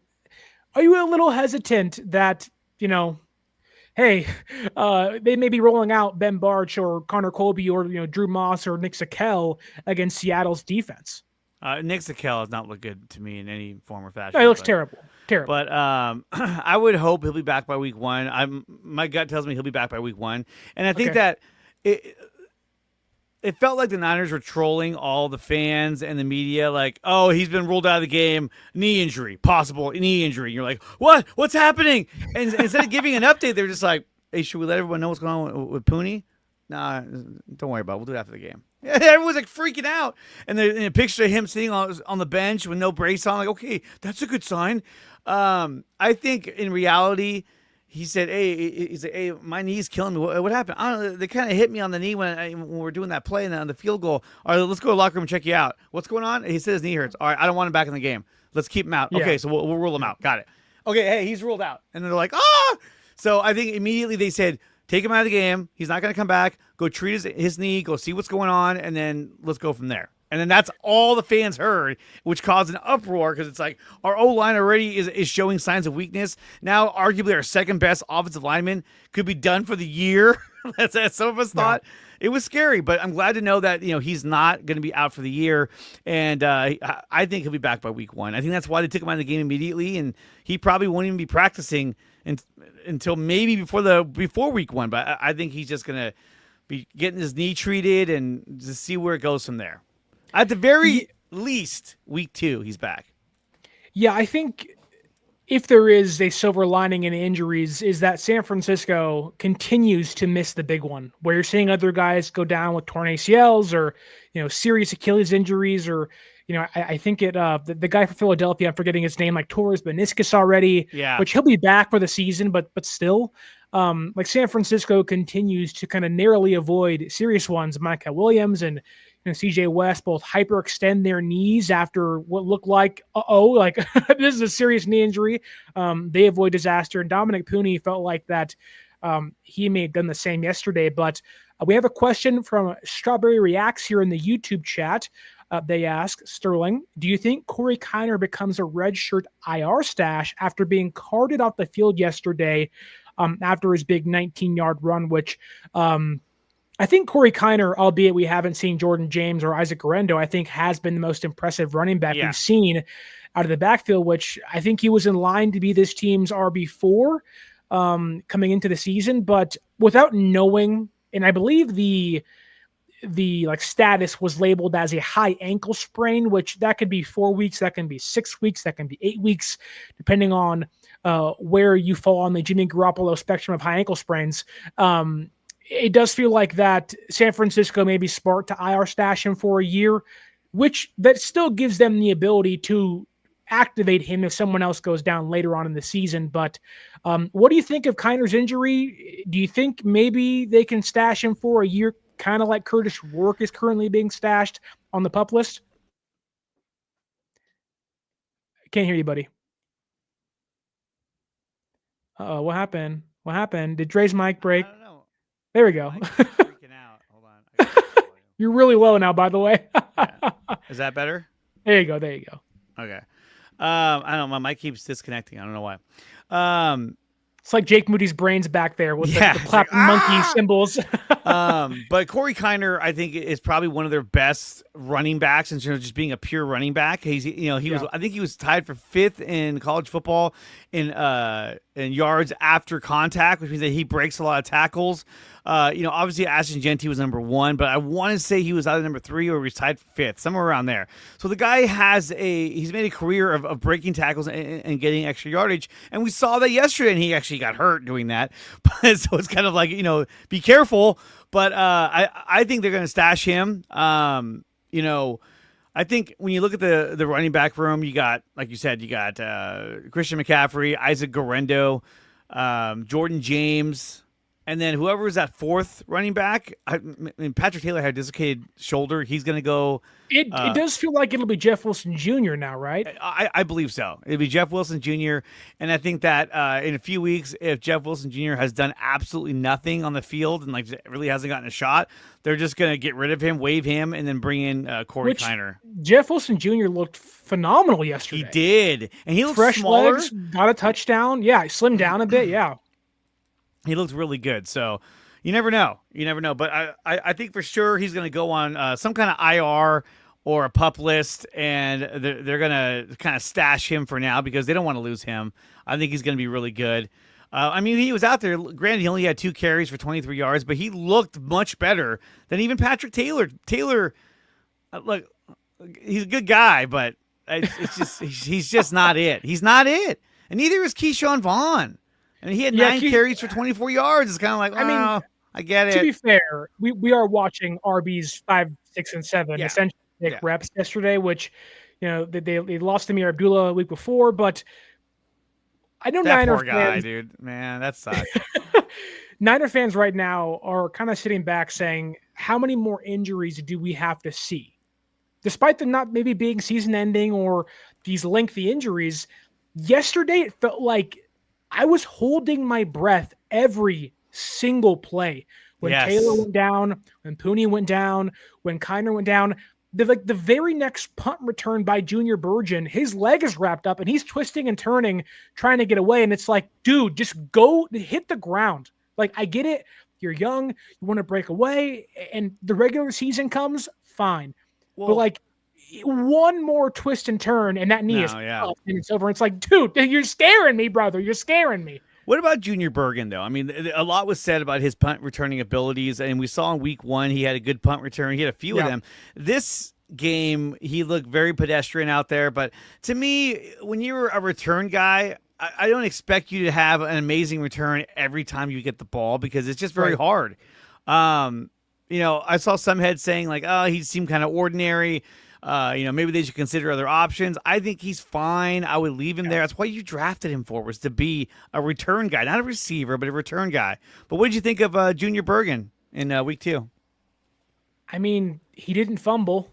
a little hesitant that, hey, they may be rolling out Ben Barch or Connor Colby or Drew Moss or Nick Sakel against Seattle's defense? Nick Sakel has not looked good to me in any form or fashion. No, he looks terrible. Terrible. But I would hope he'll be back by week 1. My gut tells me he'll be back by week 1, and I think that it felt like the Niners were trolling all the fans and the media, like, oh, he's been ruled out of the game, knee injury, possible knee injury. And you're like, what? What's happening? And instead of giving an update, they're just like, hey, should we let everyone know what's going on with Pooney? Nah, don't worry about it. We'll do it after the game. Everyone's like freaking out. And the picture of him sitting on the bench with no brace on, like, okay, that's a good sign. I think in reality, he said, hey, my knee's killing me. What happened? I don't know. They kind of hit me on the knee when we were doing that play and on the field goal. All right, let's go to the locker room and check you out. What's going on? He said his knee hurts. All right, I don't want him back in the game. Let's keep him out. Yeah. Okay, so we'll rule him out. Got it. Okay, hey, he's ruled out. And then they're like, ah! So I think immediately they said, take him out of the game. He's not going to come back. Go treat his knee. Go see what's going on, and then let's go from there. And then that's all the fans heard, which caused an uproar because it's like our O-line already is showing signs of weakness. Now, arguably, our second-best offensive lineman could be done for the year. That's some of us thought. It was scary, but I'm glad to know that he's not going to be out for the year, and I think he'll be back by week 1. I think that's why they took him out of the game immediately, and he probably won't even be practicing until maybe before week 1. But I think he's just going to be getting his knee treated and just see where it goes from there. At the very least, week 2, he's back. Yeah, I think if there is a silver lining in injuries, is that San Francisco continues to miss the big one, where you're seeing other guys go down with torn ACLs or serious Achilles injuries, or I think the guy from Philadelphia, I'm forgetting his name, like tore his meniscus already, which he'll be back for the season, but still, like San Francisco continues to kind of narrowly avoid serious ones. Micah Williams and CJ West both hyperextend their knees after what looked like, this is a serious knee injury. They avoid disaster. And Dominic Pooney felt like that he may have done the same yesterday. But we have a question from Strawberry Reacts here in the YouTube chat. They ask, Sterling, do you think Corey Kiner becomes a redshirt IR stash after being carted off the field yesterday after his big 19-yard run, which I think Corey Kiner, albeit we haven't seen Jordan James or Isaac Guerrero, I think has been the most impressive running back we've seen out of the backfield, which I think he was in line to be this team's RB4 coming into the season. But without knowing, and I believe the status was labeled as a high ankle sprain, which that could be 4 weeks, that can be 6 weeks, that can be 8 weeks, depending on where you fall on the Jimmy Garoppolo spectrum of high ankle sprains. It does feel like that San Francisco may be smart to IR stash him for a year, which that still gives them the ability to activate him if someone else goes down later on in the season. But what do you think of Kiner's injury? Do you think maybe they can stash him for a year, kind of like Curtis Rourke is currently being stashed on the PUP list? Can't hear you, buddy. What happened? What happened? Did Dre's mic break? I don't know. There we go. Freaking out. Hold on. You're really low now, by the way. Yeah. Is that better? There you go. There you go. Okay. I don't know. My mic keeps disconnecting. I don't know why. It's like Jake Moody's brains back there with the clapping like, monkey symbols. But Corey Kiner, I think, is probably one of their best running backs in terms of just being a pure running back. He was, I think he was tied for 5th in college football in yards after contact, which means that he breaks a lot of tackles. Obviously Ashton Genty was number 1, but I want to say he was either number 3 or he was tied for 5th, somewhere around there. So the guy he's made a career of breaking tackles and getting extra yardage. And we saw that yesterday, and he actually got hurt doing that. But so it's kind of like, be careful. But I think they're going to stash him. I think when you look at the running back room, you got, like you said, you got Christian McCaffrey, Isaac Guerrero, Jordan James, and then whoever was that 4th running back. Patrick Taylor had a dislocated shoulder. He's going to go. It does feel like it'll be Jeff Wilson Jr. now, right? I believe so. It'll be Jeff Wilson Jr. And I think that in a few weeks, if Jeff Wilson Jr. has done absolutely nothing on the field and really hasn't gotten a shot, they're just going to get rid of him, waive him, and then bring in Corey Kiner. Jeff Wilson Jr. looked phenomenal yesterday. He did. And he looked fresh smaller. Legs, got a touchdown. Yeah, he slimmed down a bit. Yeah. He looked really good. So you never know. But I think for sure he's going to go on some kind of IR or a PUP list, and they're going to kind of stash him for now because they don't want to lose him. I think he's going to be really good. He was out there. Granted, he only had 2 carries for 23 yards, but he looked much better than even Patrick Taylor. Taylor, look, he's a good guy, but it's just he's just not it. He's not it. And neither is Keyshawn Vaughn. And he had 9 carries for 24 yards. It's kind of like, I get it. To be fair, we are watching RBs 5, 6, and 7 essentially take reps yesterday, which, they lost Amir Abdullah a week before, but I know that Niner poor guy, fans, dude. Man, that sucks. Niner fans right now are kind of sitting back saying, how many more injuries do we have to see? Despite them not maybe being season-ending or these lengthy injuries, yesterday it felt like I was holding my breath every single play. When Taylor went down, when Pooney went down, when Kiner went down, the very next punt return by Junior Burgeon, his leg is wrapped up and he's twisting and turning, trying to get away. And it's like, dude, just go hit the ground. Like, I get it. You're young. You want to break away. And the regular season comes, fine. Well, but like, one more twist and turn and that knee is up and it's over. It's like, dude, you're scaring me, brother. You're scaring me. What about Junior Bergen, though? A lot was said about his punt returning abilities, and we saw in week 1 he had a good punt return. He had a few of them. This game, he looked very pedestrian out there. But to me, when you're a return guy, I don't expect you to have an amazing return every time you get the ball because it's just very hard. I saw some heads saying, like, oh, he seemed kind of ordinary. Maybe they should consider other options. I think he's fine. I would leave him there. That's why you drafted him for, was to be a return guy, not a receiver, but a return guy. But what did you think of Junior Bergen in week 2? He didn't fumble.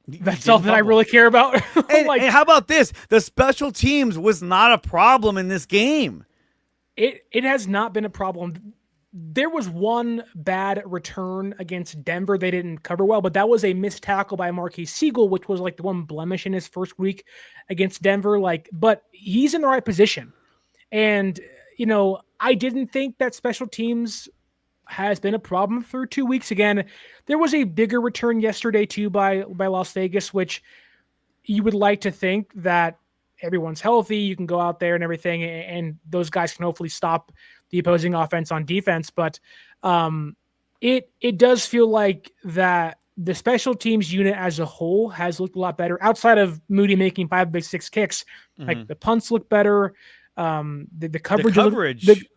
That's all that I really care about. And how about this? The special teams was not a problem in this game. It has not been a problem. There was one bad return against Denver. They didn't cover well, but that was a missed tackle by Marquise Siegel, which was like the one blemish in his first week against Denver. But he's in the right position. And, I didn't think that special teams has been a problem for 2 weeks. Again, there was a bigger return yesterday too by Las Vegas, which you would like to think that everyone's healthy. You can go out there and everything, and those guys can hopefully stop the opposing offense on defense. But it does feel like that the special teams unit as a whole has looked a lot better outside of Moody making 5 big 6 kicks. Mm-hmm. Like the punts look better. The coverage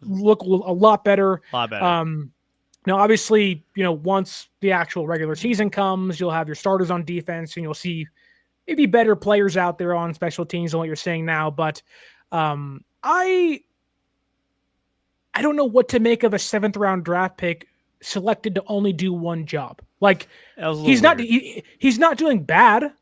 look a lot better. Now, obviously, once the actual regular season comes, you'll have your starters on defense and you'll see maybe better players out there on special teams than what you're saying now. But I don't know what to make of a 7th round draft pick selected to only do one job. Like he's not doing bad.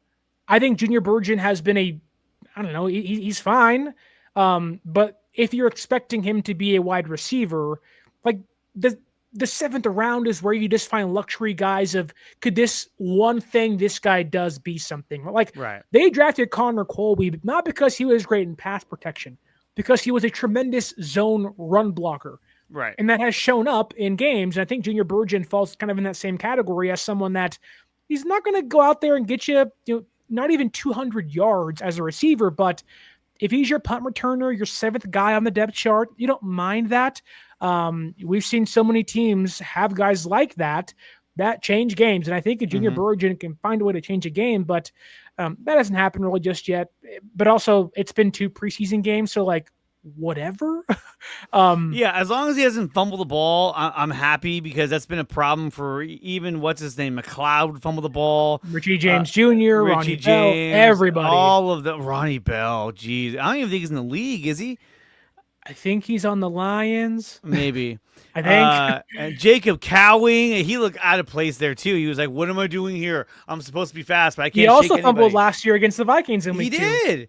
I think Junior Burgeon has been I don't know, he's fine. But if you're expecting him to be a wide receiver, like the 7th round is where you just find luxury guys of, could this one thing this guy does be something? Like they drafted Connor Colby, not because he was great in pass protection, because he was a tremendous zone run blocker. Right. And that has shown up in games. And I think Junior Burgeon falls kind of in that same category as someone that he's not going to go out there and get you, not even 200 yards as a receiver, but if he's your punt returner, your 7th guy on the depth chart, you don't mind that. We've seen so many teams have guys like that change games. And I think a Junior Burgeon can find a way to change a game, but that hasn't happened really just yet. But also it's been 2 preseason games. So like, whatever. Yeah, as long as he doesn't fumble the ball, I'm happy, because that's been a problem for even what's his name, McLeod fumble the ball, Richie James Jr., Ronnie Bell, everybody, all of the Ronnie Bell. Geez, I don't even think he's in the league, is he? I think he's on the Lions. Maybe. I think. And Jacob Cowing, he looked out of place there too. He was like, "What am I doing here? I'm supposed to be fast, but I can't." He also fumbled last year against the Vikings in week 2. He did.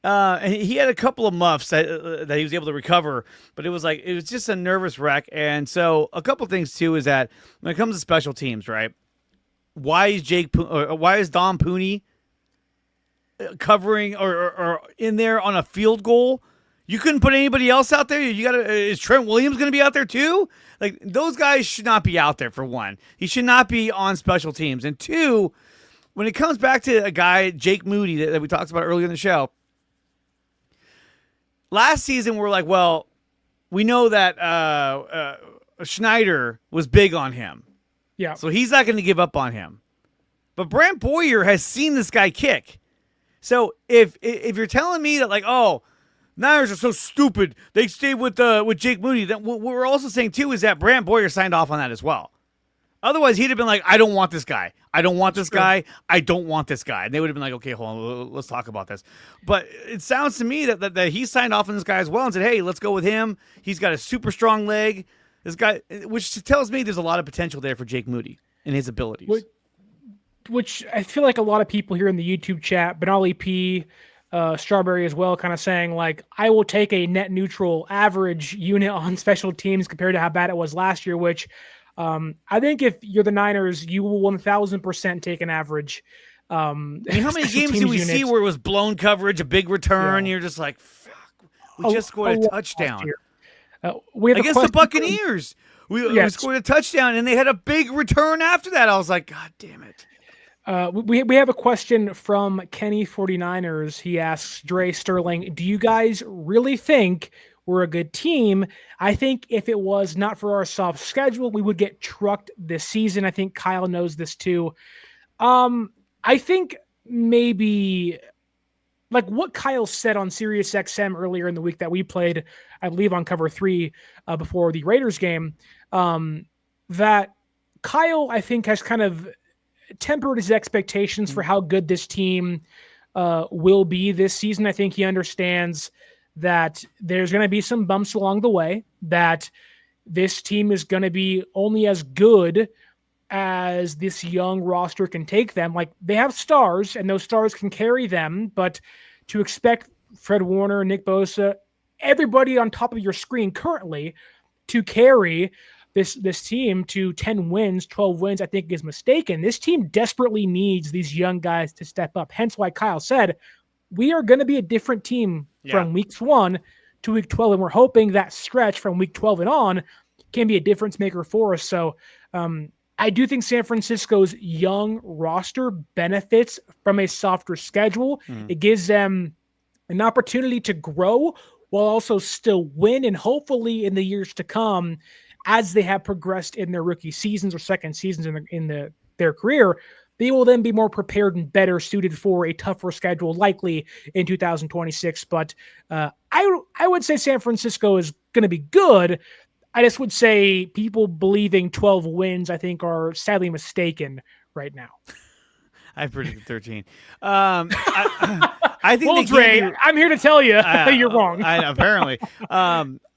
And he had a couple of muffs that he was able to recover, but it was just a nervous wreck. And so a couple things too is that when it comes to special teams, right? Why is Don Pooney covering or in there on a field goal? You couldn't put anybody else out there. Is Trent Williams going to be out there too? Like, those guys should not be out there, for one. He should not be on special teams. And two, when it comes back to a guy, Jake Moody, that we talked about earlier in the show, last season, we're like, well, we know that Schneider was big on him. Yeah. So he's not going to give up on him. But Brant Boyer has seen this guy kick. So if you're telling me that, like, oh, Niners are so stupid, they stayed with Jake Moody, then what we're also saying, too, is that Brant Boyer signed off on that as well. Otherwise, he'd have been like, I don't want this guy. I don't want this guy. I don't want this guy. And they would have been like, okay, hold on, let's talk about this. But it sounds to me that he signed off on this guy as well and said, hey, let's go with him. He's got a super strong leg. This guy, which tells me there's a lot of potential there for Jake Moody and his abilities. Which I feel like a lot of people here in the YouTube chat, Benali P, Strawberry as well, kind of saying, like, I will take a net neutral average unit on special teams compared to how bad it was last year, which I think if you're the Niners, you will 1,000% take an average. I mean, how many games did we see where it was blown coverage, a big return? Yeah. You're just like, fuck, we just scored a touchdown. We have against the Buccaneers. We scored a touchdown, and they had a big return after that. I was like, God damn it. We have a question from Kenny 49ers. He asks, Dre Sterling, do you guys really think we're a good team? I think if it was not for our soft schedule, we would get trucked this season. I think Kyle knows this too. I think maybe like what Kyle said on Sirius XM earlier in the week that we played, I believe on Cover 3 before the Raiders game, that Kyle, I think, has kind of tempered his expectations for how good this team will be this season. I think he understands that there's going to be some bumps along the way, that this team is going to be only as good as this young roster can take them. Like, they have stars, and those stars can carry them, but to expect Fred Warner, Nick Bosa, everybody on top of your screen currently to carry this team to 10 wins, 12 wins, I think is mistaken. This team desperately needs these young guys to step up. Hence why Kyle said, we are going to be a different team from week 1 to week 12. And we're hoping that stretch from week 12 and on can be a difference maker for us. So I do think San Francisco's young roster benefits from a softer schedule. It gives them an opportunity to grow while also still win. And hopefully in the years to come, as they have progressed in their rookie seasons or second seasons in their career, they will then be more prepared and better suited for a tougher schedule, likely in 2026. But I would say San Francisco is going to be good. I just would say people believing 12 wins, I think, are sadly mistaken right now. I predicted 13. I think Well, they Dre, can be, I'm here to tell you you're wrong. apparently.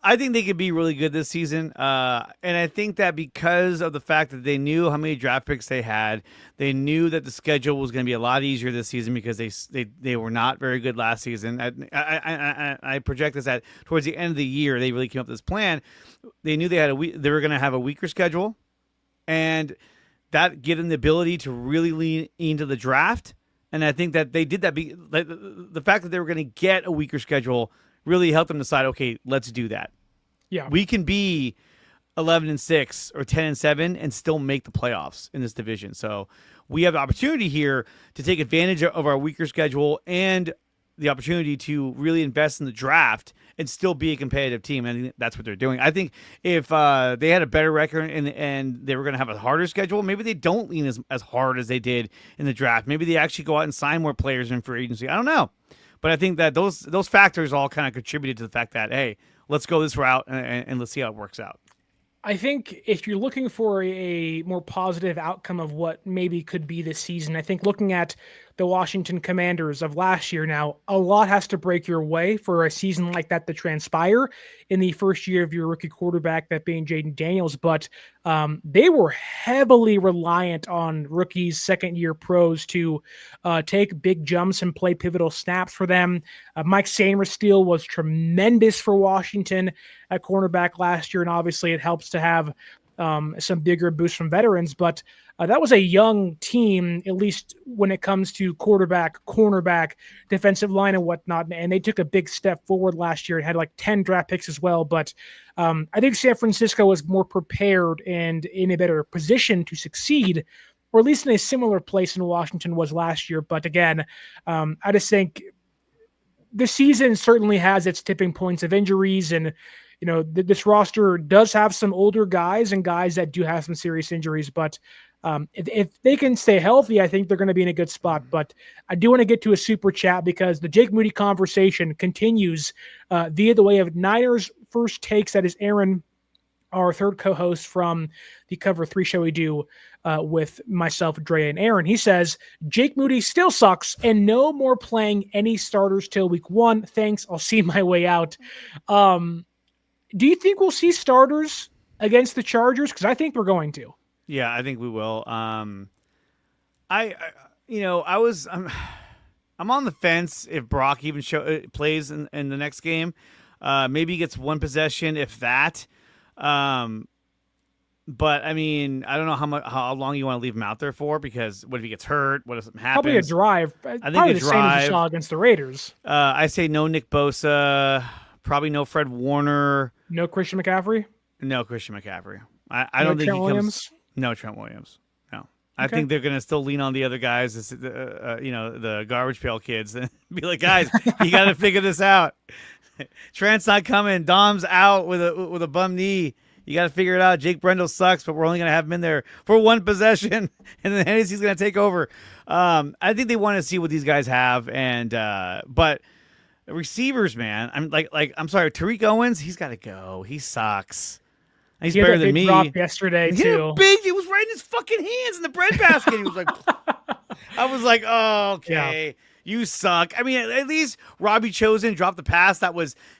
I think they could be really good this season. And I think that because of the fact that they knew how many draft picks they had, they knew that the schedule was going to be a lot easier this season because they were not very good last season. I project this that towards the end of the year, they really came up with this plan. They knew they were going to have a weaker schedule, and that gave them the ability to really lean into the draft. And I think that they did that. The fact that they were going to get a weaker schedule really helped them decide, okay, let's do that. Yeah. We can be 11-6 or 10-7 and still make the playoffs in this division. So we have the opportunity here to take advantage of our weaker schedule and the opportunity to really invest in the draft and still be a competitive team. And that's what they're doing. I think if they had a better record and they were going to have a harder schedule, maybe they don't lean as hard as they did in the draft. Maybe they actually go out and sign more players in free agency. I don't know. But I think that those factors all kind of contributed to the fact that, hey, let's go this route and let's see how it works out. I think if you're looking for a more positive outcome of what maybe could be this season, I think looking at the Washington Commanders of last year now, a lot has to break your way for a season like that to transpire in the first year of your rookie quarterback, that being Jaden Daniels. But they were heavily reliant on rookies, second-year pros to take big jumps and play pivotal snaps for them. Mike Sainristil was tremendous for Washington at cornerback last year, and obviously it helps to have some bigger boosts from veterans, but that was a young team, at least when it comes to quarterback, cornerback, defensive line, and whatnot. And they took a big step forward last year and had like 10 draft picks as well. But I think San Francisco was more prepared and in a better position to succeed, or at least in a similar place than Washington was last year. But again, I just think the season certainly has its tipping points of injuries, and this roster does have some older guys and guys that do have some serious injuries, but if they can stay healthy, I think they're going to be in a good spot. But I do want to get to a super chat because the Jake Moody conversation continues via the way of Niners First Takes. That is Aaron, our third co-host from the Cover 3 show we do with myself, Dre, and Aaron. He says, Jake Moody still sucks and no more playing any starters till week 1. Thanks. I'll see my way out. Do you think we'll see starters against the Chargers? Because I think we're going to. Yeah, I think we will. I'm on the fence if Brock even plays in the next game. Maybe he gets one possession, if that. But I mean, I don't know how long you want to leave him out there for, because what if he gets hurt? What if something happens? Probably a drive. I think probably a the drive. Same as you saw against the Raiders. I say no Nick Bosa. Probably no Fred Warner. No Christian McCaffrey. No Christian McCaffrey. I don't think Trent he Williams? comes. No Trent Williams. No. I think they're going to still lean on the other guys, the garbage pail kids, and be like, guys, you got to figure this out. Trent's not coming. Dom's out with a bum knee. You got to figure it out. Jake Brendel sucks, but we're only going to have him in there for one possession, and then Hennessy's going to take over. I think they want to see what these guys have, and but receivers, man, I'm sorry, Tariq Owens, he's got to go. He sucks. He's better than me. Drop yesterday too. It was right in his fucking hands in the breadbasket. He was like, I was like, oh, okay. Yeah. You suck. I mean, at least Robbie Chosen dropped the pass.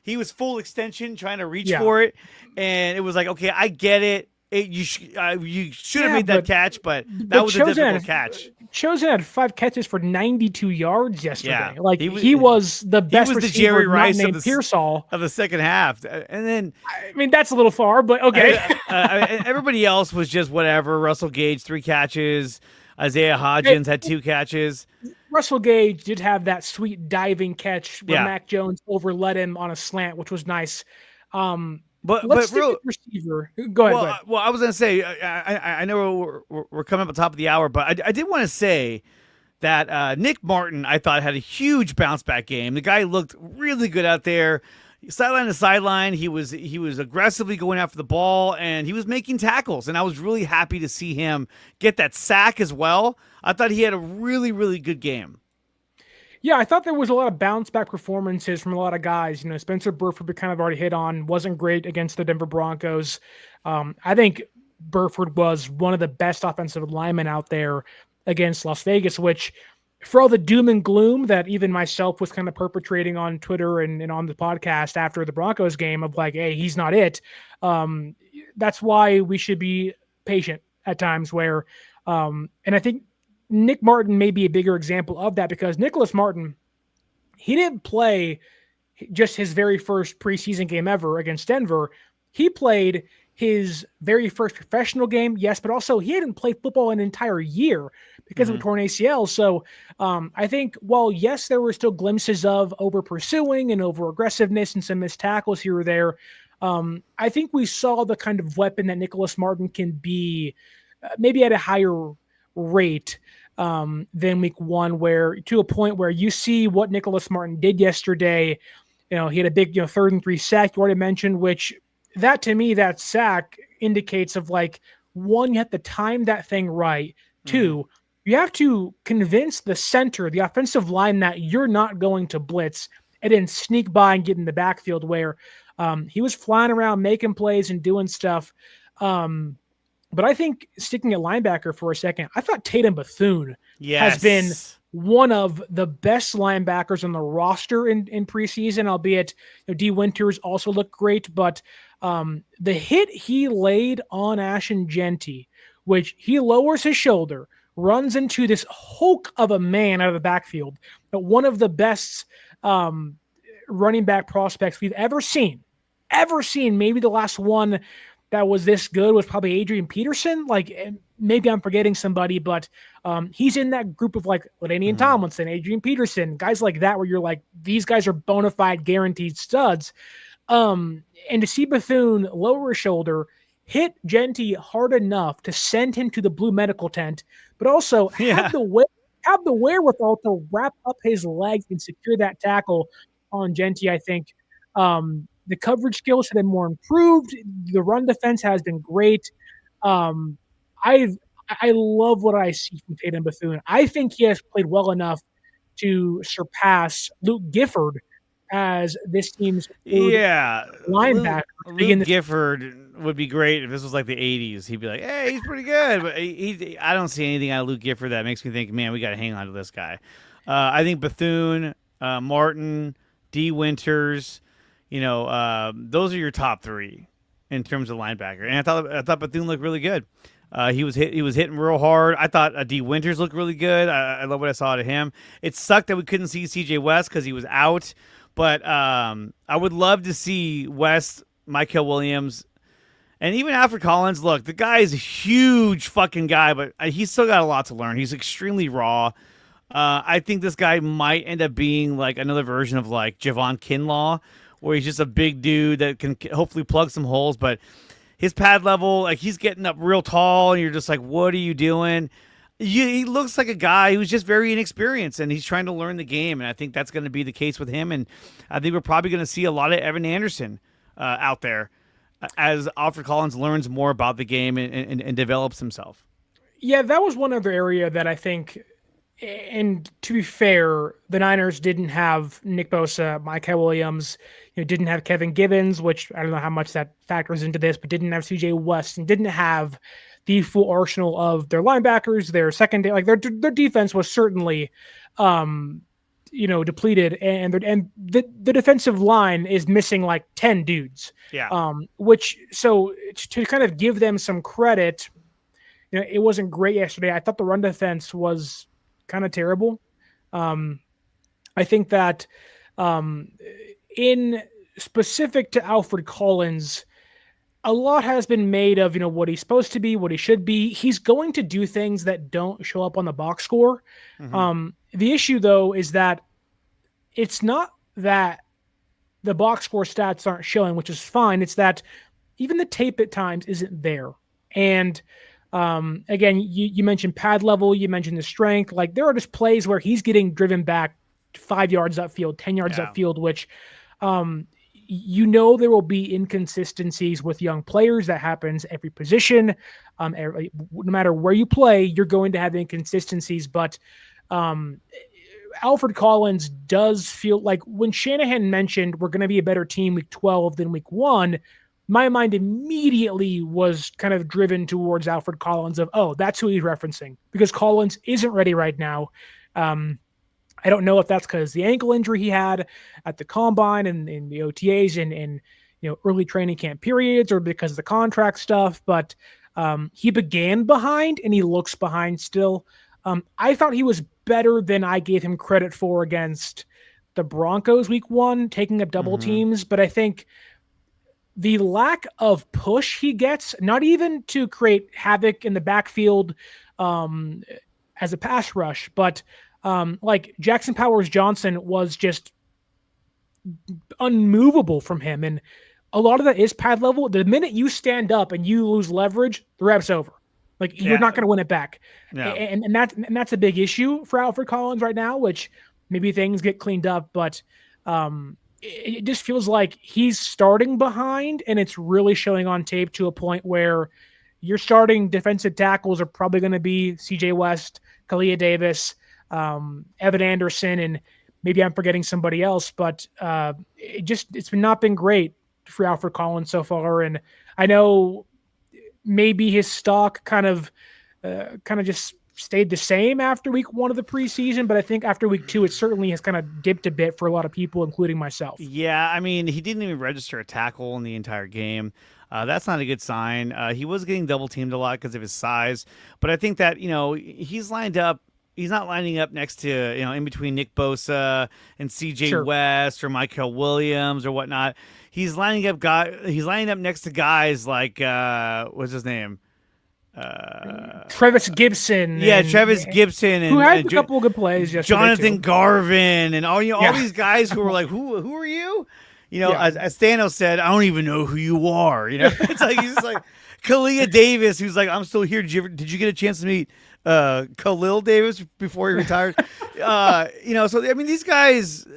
He was full extension trying to reach for it, and it was like, okay, I get it. You should have made that catch, but that was a difficult catch. Chosen had 5 catches for 92 yards yesterday. Yeah. He was the best. He was receiver, the Jerry Rice named Pearsall of the second half, and then I mean that's a little far, but okay. Everybody else was just whatever. Russell Gage 3 catches. Isaiah Hodgins had 2 catches. Russell Gage did have that sweet diving catch where Mac Jones overled him on a slant, which was nice. But real receiver. Go ahead. Well, I was going to say, I know we're coming up on top of the hour, but I did want to say that Nick Martin, I thought, had a huge bounce back game. The guy looked really good out there. Sideline to sideline, he was aggressively going after the ball, and he was making tackles, and I was really happy to see him get that sack as well. I thought he had a really, really good game. Yeah, I thought there was a lot of bounce back performances from a lot of guys. Spencer Burford, we kind of already hit on, wasn't great against the Denver Broncos. I think Burford was one of the best offensive linemen out there. against Las Vegas, which for all the doom and gloom that even myself was kind of perpetrating on Twitter and on the podcast after the Broncos game of like, hey, he's not it. That's why we should be patient at times where, and I think Nick Martin may be a bigger example of that because Nicholas Martin, he didn't play just his very first preseason game ever against Denver. He played his very first professional game, yes, but also he hadn't played football an entire year because of a torn ACL. So I think, while yes, there were still glimpses of over pursuing and over aggressiveness and some missed tackles here or there, I think we saw the kind of weapon that Nicholas Martin can be maybe at a higher rate than week one, where to a point where you see what Nicholas Martin did yesterday. He had a big, 3rd and 3 sack you already mentioned, which that to me, that sack indicates of like, one, you have to time that thing right. Two, you have to convince the center, the offensive line, that you're not going to blitz and then sneak by and get in the backfield where he was flying around making plays and doing stuff. But I think sticking at linebacker for a second, I thought Tatum Bethune has been one of the best linebackers on the roster in preseason, albeit D. Winters also looked great. But the hit he laid on Ashton Genty, which he lowers his shoulder, runs into this hulk of a man out of the backfield, but one of the best running back prospects we've ever seen. Maybe the last one that was this good was probably Adrian Peterson. Like, maybe I'm forgetting somebody, but he's in that group of like LaDainian Tomlinson, Adrian Peterson, guys like that, where you're like, these guys are bona fide guaranteed studs. And to see Bethune lower his shoulder, hit Genty hard enough to send him to the blue medical tent, but also have the wherewithal to wrap up his legs and secure that tackle on Genty, I think. The coverage skills have been more improved. The run defense has been great. I love what I see from Tatum Bethune. I think he has played well enough to surpass Luke Gifford as this team's linebacker. Luke Gifford would be great if this was like the 80s. He'd be like, hey, he's pretty good. But I don't see anything out of Luke Gifford that makes me think, man, we got to hang on to this guy. I think Bethune, Martin, D. Winters, those are your top three in terms of linebacker. And I thought Bethune looked really good. He was hitting real hard. I thought D. Winters looked really good. I love what I saw out of him. It sucked that we couldn't see C.J. West because he was out. But I would love to see West, Michael Williams, and even Alfred Collins. Look, the guy is a huge fucking guy, but he's still got a lot to learn. He's extremely raw. I think this guy might end up being like another version of like Javon Kinlaw, where he's just a big dude that can hopefully plug some holes. But his pad level, like, he's getting up real tall, and you're just like, what are you doing? He looks like a guy who's just very inexperienced, and he's trying to learn the game, and I think that's going to be the case with him. And I think we're probably going to see a lot of Evan Anderson out there as Alfred Collins learns more about the game and develops himself. Yeah, that was one other area that I think, and to be fair, the Niners didn't have Nick Bosa, Micah Williams, didn't have Kevin Gibbons, which I don't know how much that factors into this, but didn't have CJ West, and didn't have the full arsenal of their linebackers, their secondary, like their defense was certainly, depleted, and the defensive line is missing like 10 dudes. Yeah. Which, so to kind of give them some credit, it wasn't great yesterday. I thought the run defense was kind of terrible. I think that in specific to Alfred Collins, a lot has been made of, what he's supposed to be, what he should be. He's going to do things that don't show up on the box score. The issue, though, is that it's not that the box score stats aren't showing, which is fine. It's that even the tape at times isn't there. And again, you mentioned pad level, you mentioned the strength. Like, there are just plays where he's getting driven back 5 yards upfield, 10 yards upfield, which there will be inconsistencies with young players. That happens every position. No matter where you play, you're going to have inconsistencies. But Alfred Collins does feel like, when Shanahan mentioned we're going to be a better team week 12 than week 1, my mind immediately was kind of driven towards Alfred Collins of, oh, that's who he's referencing, because Collins isn't ready right now. Um, I don't know if that's because the ankle injury he had at the combine and in the OTAs and early training camp periods, or because of the contract stuff. But he began behind and he looks behind still. I thought he was better than I gave him credit for against the Broncos week 1, taking up double teams. But I think the lack of push he gets, not even to create havoc in the backfield as a pass rush, but like Jackson Powers Johnson was just unmovable from him. And a lot of that is pad level. The minute you stand up and you lose leverage, the rep's over. Like you're not going to win it back. No. And that's a big issue for Alfred Collins right now, which maybe things get cleaned up, but it just feels like he's starting behind, and it's really showing on tape to a point where your starting defensive tackles are probably going to be CJ West, Kalia Davis, Evan Anderson, and maybe I'm forgetting somebody else, but it's not been great for Alfred Collins so far. And I know maybe his stock kind of just stayed the same after week 1 of the preseason, but I think after week 2, it certainly has kind of dipped a bit for a lot of people, including myself. Yeah, I mean, he didn't even register a tackle in the entire game. That's not a good sign. He was getting double teamed a lot because of his size, but I think that, he's lined up. He's not lining up next to, in between Nick Bosa and CJ West or Michael Williams or whatnot. He's lining up next to guys like, what's his name? Travis Gibson. Yeah, Travis Gibson. Who had a couple of good plays yesterday. Jonathan Garvin and all these guys who were like, who are you? As Thanos said, I don't even know who you are. It's like he's just like Kalia Davis, who's like, I'm still here. Did you get a chance to meet Khalil Davis before he retired? So I mean, these guys,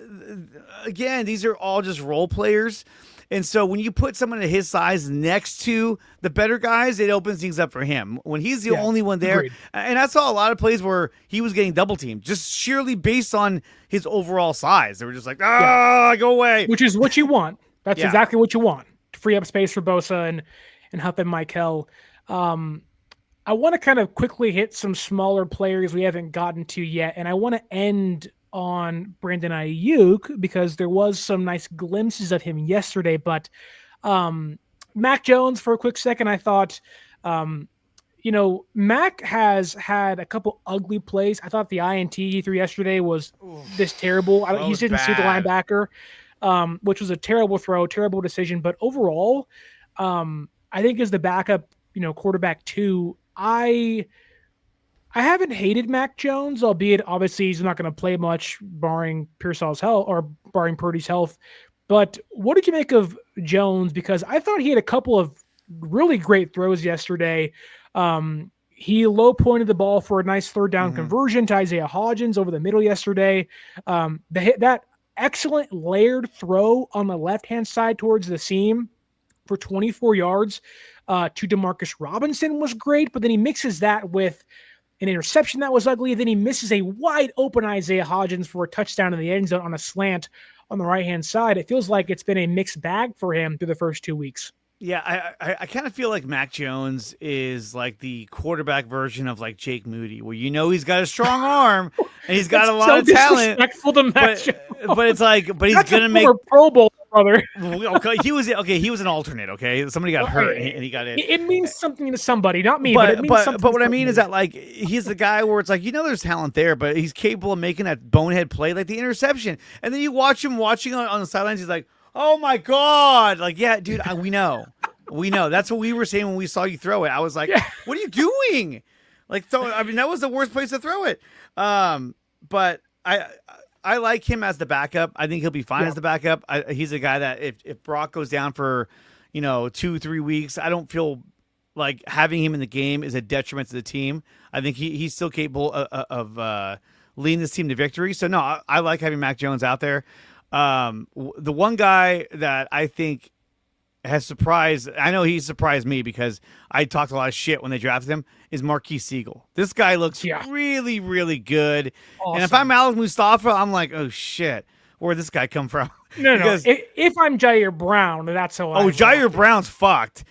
again, these are all just role players. And so when you put someone of his size next to the better guys, it opens things up for him. When he's the only one there, agreed. And I saw a lot of plays where he was getting double teamed, just sheerly based on his overall size. They were just like, go away. Which is what you want. That's exactly what you want, to free up space for Bosa and Huff and Michael. I want to kind of quickly hit some smaller players we haven't gotten to yet, and I want to end on Brandon Ayuk because there was some nice glimpses of him yesterday. But Mac Jones, for a quick second, I thought, Mac has had a couple ugly plays. I thought the INT he threw yesterday was this terrible. He didn't see the linebacker, which was a terrible throw, terrible decision. But overall, I think as the backup, quarterback 2, I haven't hated Mac Jones, albeit obviously he's not going to play much barring Pearsall's health or barring Purdy's health. But what did you make of Jones? Because I thought he had a couple of really great throws yesterday. He low pointed the ball for a nice third down conversion to Isaiah Hodgins over the middle yesterday. That excellent layered throw on the left-hand side towards the seam for 24 yards to Demarcus Robinson was great, but then he mixes that with an interception that was ugly. Then he misses a wide open Isaiah Hodgins for a touchdown in the end zone on a slant on the right-hand side. It feels like it's been a mixed bag for him through the first 2 weeks. Yeah, I kind of feel like Mac Jones is like the quarterback version of like Jake Moody, where he's got a strong arm and he's got a lot of talent. Disrespectful to Mac Jones. But it's like, but he's gonna make Pro Bowl, brother. Okay, he was an alternate. Okay, somebody got hurt and he got it. It means something to somebody, not me. But what I mean is that like he's the guy where it's like there's talent there, but he's capable of making that bonehead play like the interception, and then you watch him watching on the sidelines. He's like, oh my God. Like, yeah, dude, we know. That's what we were saying when we saw you throw it. I was like, what are you doing? Like, that was the worst place to throw it. But I like him as the backup. I think he'll be fine as the backup. He's a guy that if Brock goes down for, 2-3 weeks, I don't feel like having him in the game is a detriment to the team. I think he's still capable of leading this team to victory. So no, I like having Mac Jones out there. The one guy that I think has surprised, I know he surprised me because I talked a lot of shit when they drafted him, is Marquise Siegel. This guy looks really, really good. Awesome. And if I'm Alex Mustafa, I'm like, oh shit. where'd this guy come from? No. Because If I'm Jair Brown, that's how I Jair react. Brown's fucked.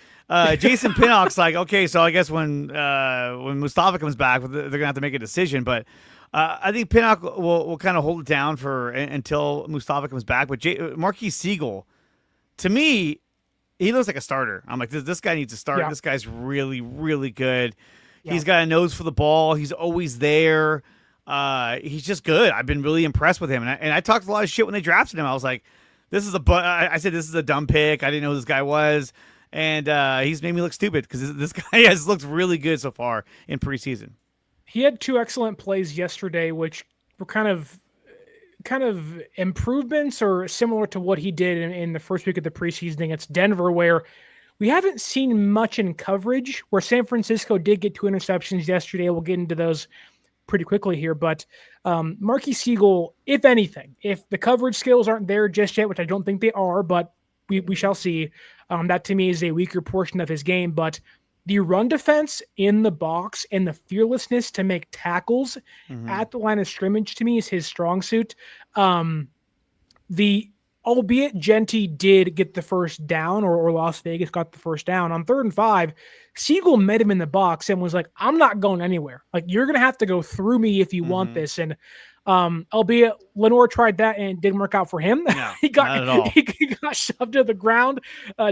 Jason Pinnock's like, okay, so I guess when Mustafa comes back, they're gonna have to make a decision. But I think Pinnock will kind of hold it down until Mustafa comes back. But Marquis Siegel, to me, he looks like a starter. I'm like, this guy needs to start. Yeah. This guy's really, really good. Yeah. He's got a nose for the ball. He's always there. He's just good. I've been really impressed with him. And I talked a lot of shit when they drafted him. I was like, I said, this is a dumb pick. I didn't know who this guy was. And he's made me look stupid because this guy has looked really good so far in preseason. He had 2 excellent plays yesterday, which were kind of improvements or similar to what he did in the first week of the preseason against Denver, where we haven't seen much in coverage, where San Francisco did get 2 interceptions yesterday. We'll get into those pretty quickly here. But Marquis Siegel, if anything, if the coverage skills aren't there just yet, which I don't think they are, but we shall see, that to me is a weaker portion of his game. But the run defense in the box and the fearlessness to make tackles at the line of scrimmage to me is his strong suit. Albeit Genty did get the first down, or Las Vegas got the first down on 3rd and 5, Siegel met him in the box and was like, I'm not going anywhere. Like, you're going to have to go through me if you want this. And albeit Lenore tried that and it didn't work out for him. No, he not at all. he got shoved to the ground,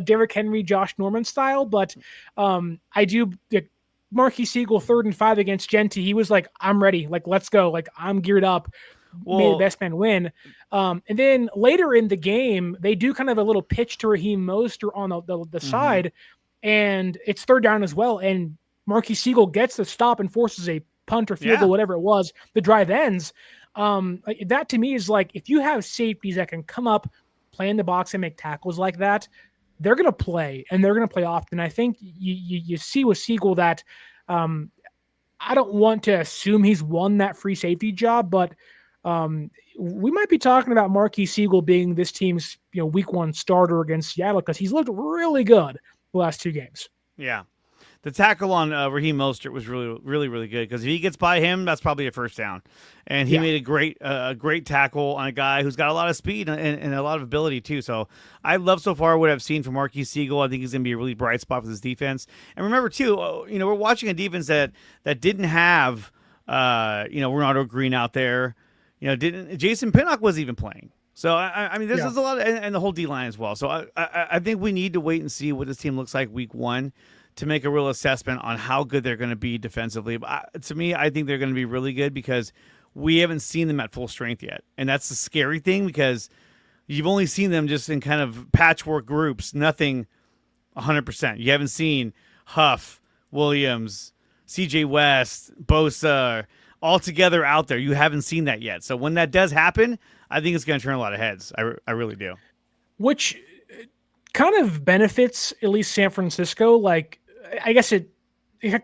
Derrick Henry, Josh Norman style. But Marquis Siegel 3rd and 5 against Genty. He was like, I'm ready. Like, let's go. Like, I'm geared up. May the best man win. And then later in the game, they do kind of a little pitch to Raheem Mostert on the side, and it's 3rd down as well. And Marquis Siegel gets the stop and forces a punt or field goal, whatever it was. The drive ends. That to me is like, if you have safeties that can come up, play in the box, and make tackles like that, they're going to play, and they're going to play often. I think you see with Siegel that I don't want to assume he's won that free safety job, but we might be talking about Marquis Siegel being this team's week 1 starter against Seattle because he's looked really good the last 2 games. Yeah. The tackle on Raheem Mostert was really, really, really good because if he gets by him, that's probably a first down. And he made a great tackle on a guy who's got a lot of speed and a lot of ability too. So I love so far what I've seen from Marquis Siegel. I think he's going to be a really bright spot for this defense. And remember too, we're watching a defense that didn't have Ronaldo Green out there. Jason Pinnock wasn't even playing. So, I mean, there's a lot, and the whole D-line as well. So I think we need to wait and see what this team looks like week 1 to make a real assessment on how good they're going to be defensively. But to me, I think they're going to be really good because we haven't seen them at full strength yet. And that's the scary thing because you've only seen them just in kind of patchwork groups, nothing 100%. You haven't seen Huff, Williams, CJ West, Bosa, all together out there. You haven't seen that yet. So when that does happen, I think it's going to turn a lot of heads. I really do. Which kind of benefits at least San Francisco. Like, I guess it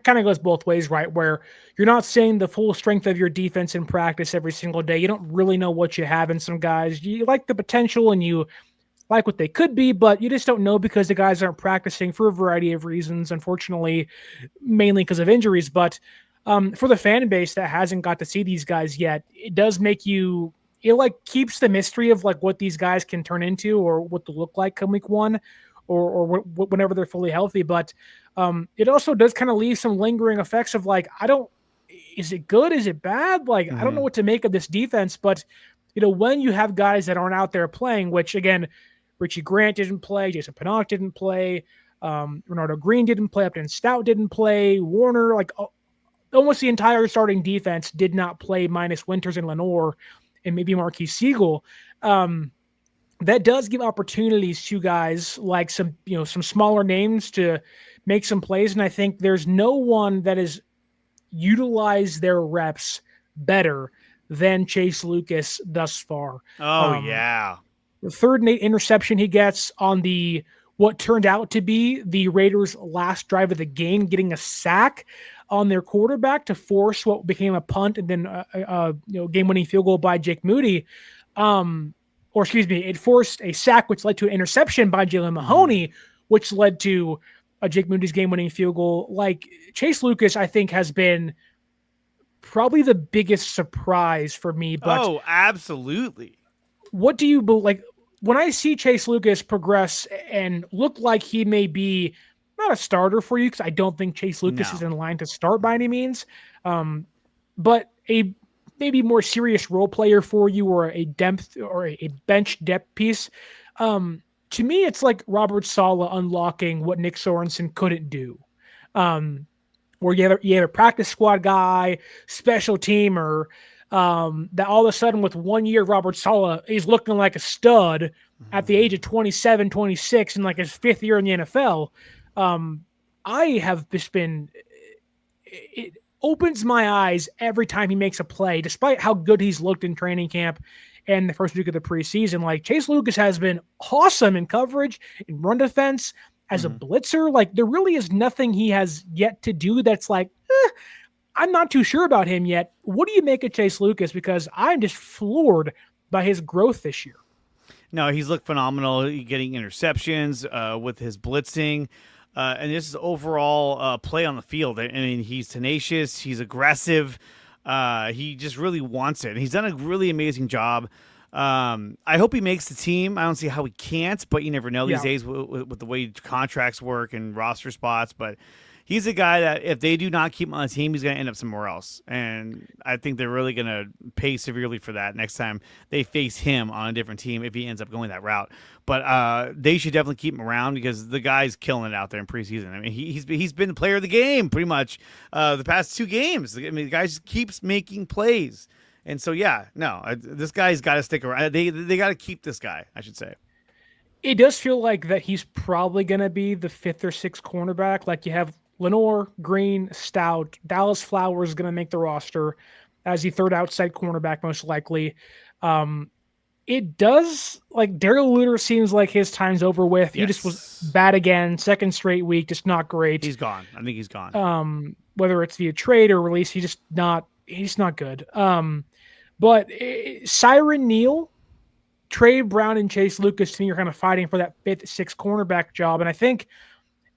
kind of goes both ways, right? Where you're not seeing the full strength of your defense in practice every single day. You don't really know what you have in some guys. You like the potential and you like what they could be, but you just don't know because the guys aren't practicing for a variety of reasons, unfortunately, mainly because of injuries. But for the fan base that hasn't got to see these guys yet, it does make you, it like keeps the mystery of like what these guys can turn into or what they look like come week 1 or whenever they're fully healthy. But it also does kind of leave some lingering effects of like, is it good? Is it bad? Like, I don't know what to make of this defense, but when you have guys that aren't out there playing, which again, Richie Grant didn't play, Jason Pinnock didn't play, Ronaldo Green didn't play, Upton Stout didn't play, Warner, like almost the entire starting defense did not play minus Winters and Lenore and maybe Marquis Siegel. That does give opportunities to guys like some smaller names to make some plays. And I think there's no one that has utilized their reps better than Chase Lucas thus far. Yeah. The 3rd and 8 interception he gets on what turned out to be the Raiders' last drive of the game, getting a sack on their quarterback to force what became a punt and then a game-winning field goal by Jake Moody. It forced a sack, which led to an interception by Jalen Mahoney, which led to Jake Moody's game-winning field goal. Like, Chase Lucas, I think, has been probably the biggest surprise for me. But absolutely. what do you like when I see Chase Lucas progress and look like he may be not a starter for you, because I don't think Chase Lucas is No. in line to start by any means, but a maybe more serious role player for you, or a depth or a bench depth piece. To me, it's like Robert Saleh unlocking what Nick Sorensen couldn't do. Um, where you have a practice squad guy, special teamer, that all of a sudden with 1 year, Robert Saleh is looking like a stud at the age of 27, 26, in like his fifth year in the NFL. I have just been, it opens my eyes every time he makes a play, despite how good he's looked in training camp and the first week of the preseason. Like Chase Lucas has been awesome in coverage, in run defense, as a blitzer. Like there really is nothing he has yet to do that's like, I'm not too sure about him yet. What do you make of Chase Lucas? Because I'm just floored by his growth this year. No, he's looked phenomenal, getting interceptions with his blitzing. And this is overall play on the field. I mean, he's tenacious. He's aggressive. He just really wants it. And he's done a really amazing job. I hope he makes the team. I don't see how he can't, but you never know these days with the way contracts work and roster spots. But he's a guy that if they do not keep him on the team, he's going to end up somewhere else. And I think they're really going to pay severely for that next time they face him on a different team if he ends up going that route. But they should definitely keep him around because the guy's killing it out there in preseason. I mean, he's been the player of the game pretty much the past 2 games. I mean, the guy just keeps making plays. And so, this guy's got to stick around. They got to keep this guy, I should say. It does feel like that he's probably going to be the 5th or 6th cornerback. Like you have Lenore, Green, Stout, Dallas Flowers is going to make the roster as the 3rd outside cornerback, most likely. It does, like Daryl Luter seems like his time's over with. He just was bad again, 2nd straight week, just not great. He's gone. I think he's gone. Whether it's via trade or release, he's not good. But Siren Neal, Trey Brown, and Chase Lucas to me are kind of fighting for that 5th, 6th cornerback job. And I think,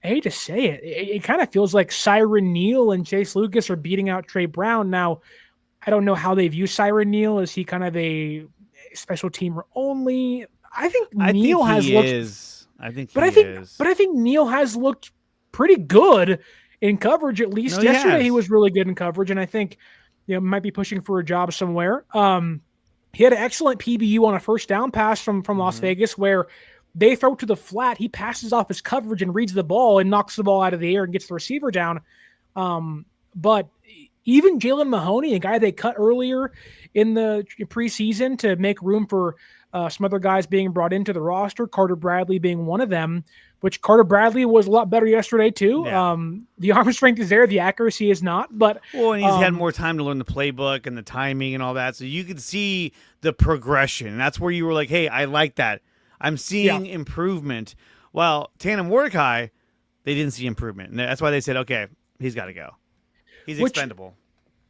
I hate to say it, it kind of feels like Siren Neal and Chase Lucas are beating out Trey Brown. Now, I don't know how they view Siren Neal. Is he kind of a special teamer only? I think Neal has looked. But I think Neal has looked pretty good in coverage. At least yesterday, he was really good in coverage, and I think might be pushing for a job somewhere. He had an excellent PBU on a first down pass from Las Vegas where they throw to the flat. He passes off his coverage and reads the ball and knocks the ball out of the air and gets the receiver down. But even Jalen Mahoney, a guy they cut earlier in the preseason to make room for some other guys being brought into the roster, Carter Bradley being one of them, which Carter Bradley was a lot better yesterday too. Yeah. The arm strength is there. The accuracy is not. But and he's had more time to learn the playbook and the timing and all that. So you could see the progression. And that's where you were like, hey, I like that. I'm seeing improvement. Well, Tandem Mordecai, they didn't see improvement. And that's why they said, okay, he's got to go. He's expendable.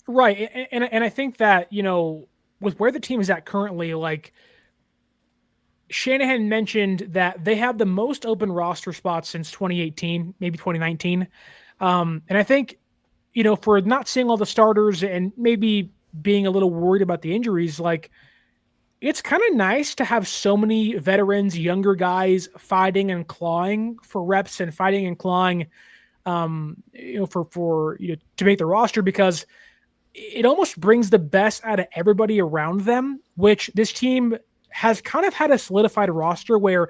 Right. And I think that, with where the team is at currently, like Shanahan mentioned that they have the most open roster spots since 2018, maybe 2019. And I think, for not seeing all the starters and maybe being a little worried about the injuries, like it's kind of nice to have so many veterans, younger guys fighting and clawing for reps and fighting and clawing, to make the roster, because it almost brings the best out of everybody around them, which this team has kind of had a solidified roster where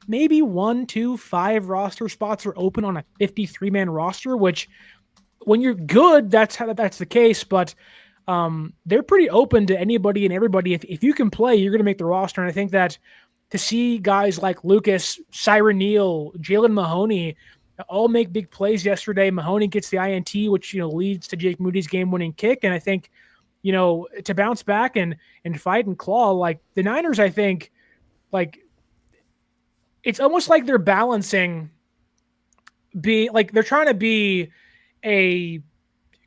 maybe 1, 2, 5 roster spots are open on a 53-man roster, which when you're good, that's the case. But they're pretty open to anybody and everybody. If you can play, you're going to make the roster. And I think that to see guys like Lucas, Siren Neal, Jalen Mahoney all make big plays yesterday. Mahoney gets the INT, which leads to Jake Moody's game-winning kick. And I think, to bounce back and fight and claw, like the Niners, I think, like it's almost like they're balancing, they're trying to be a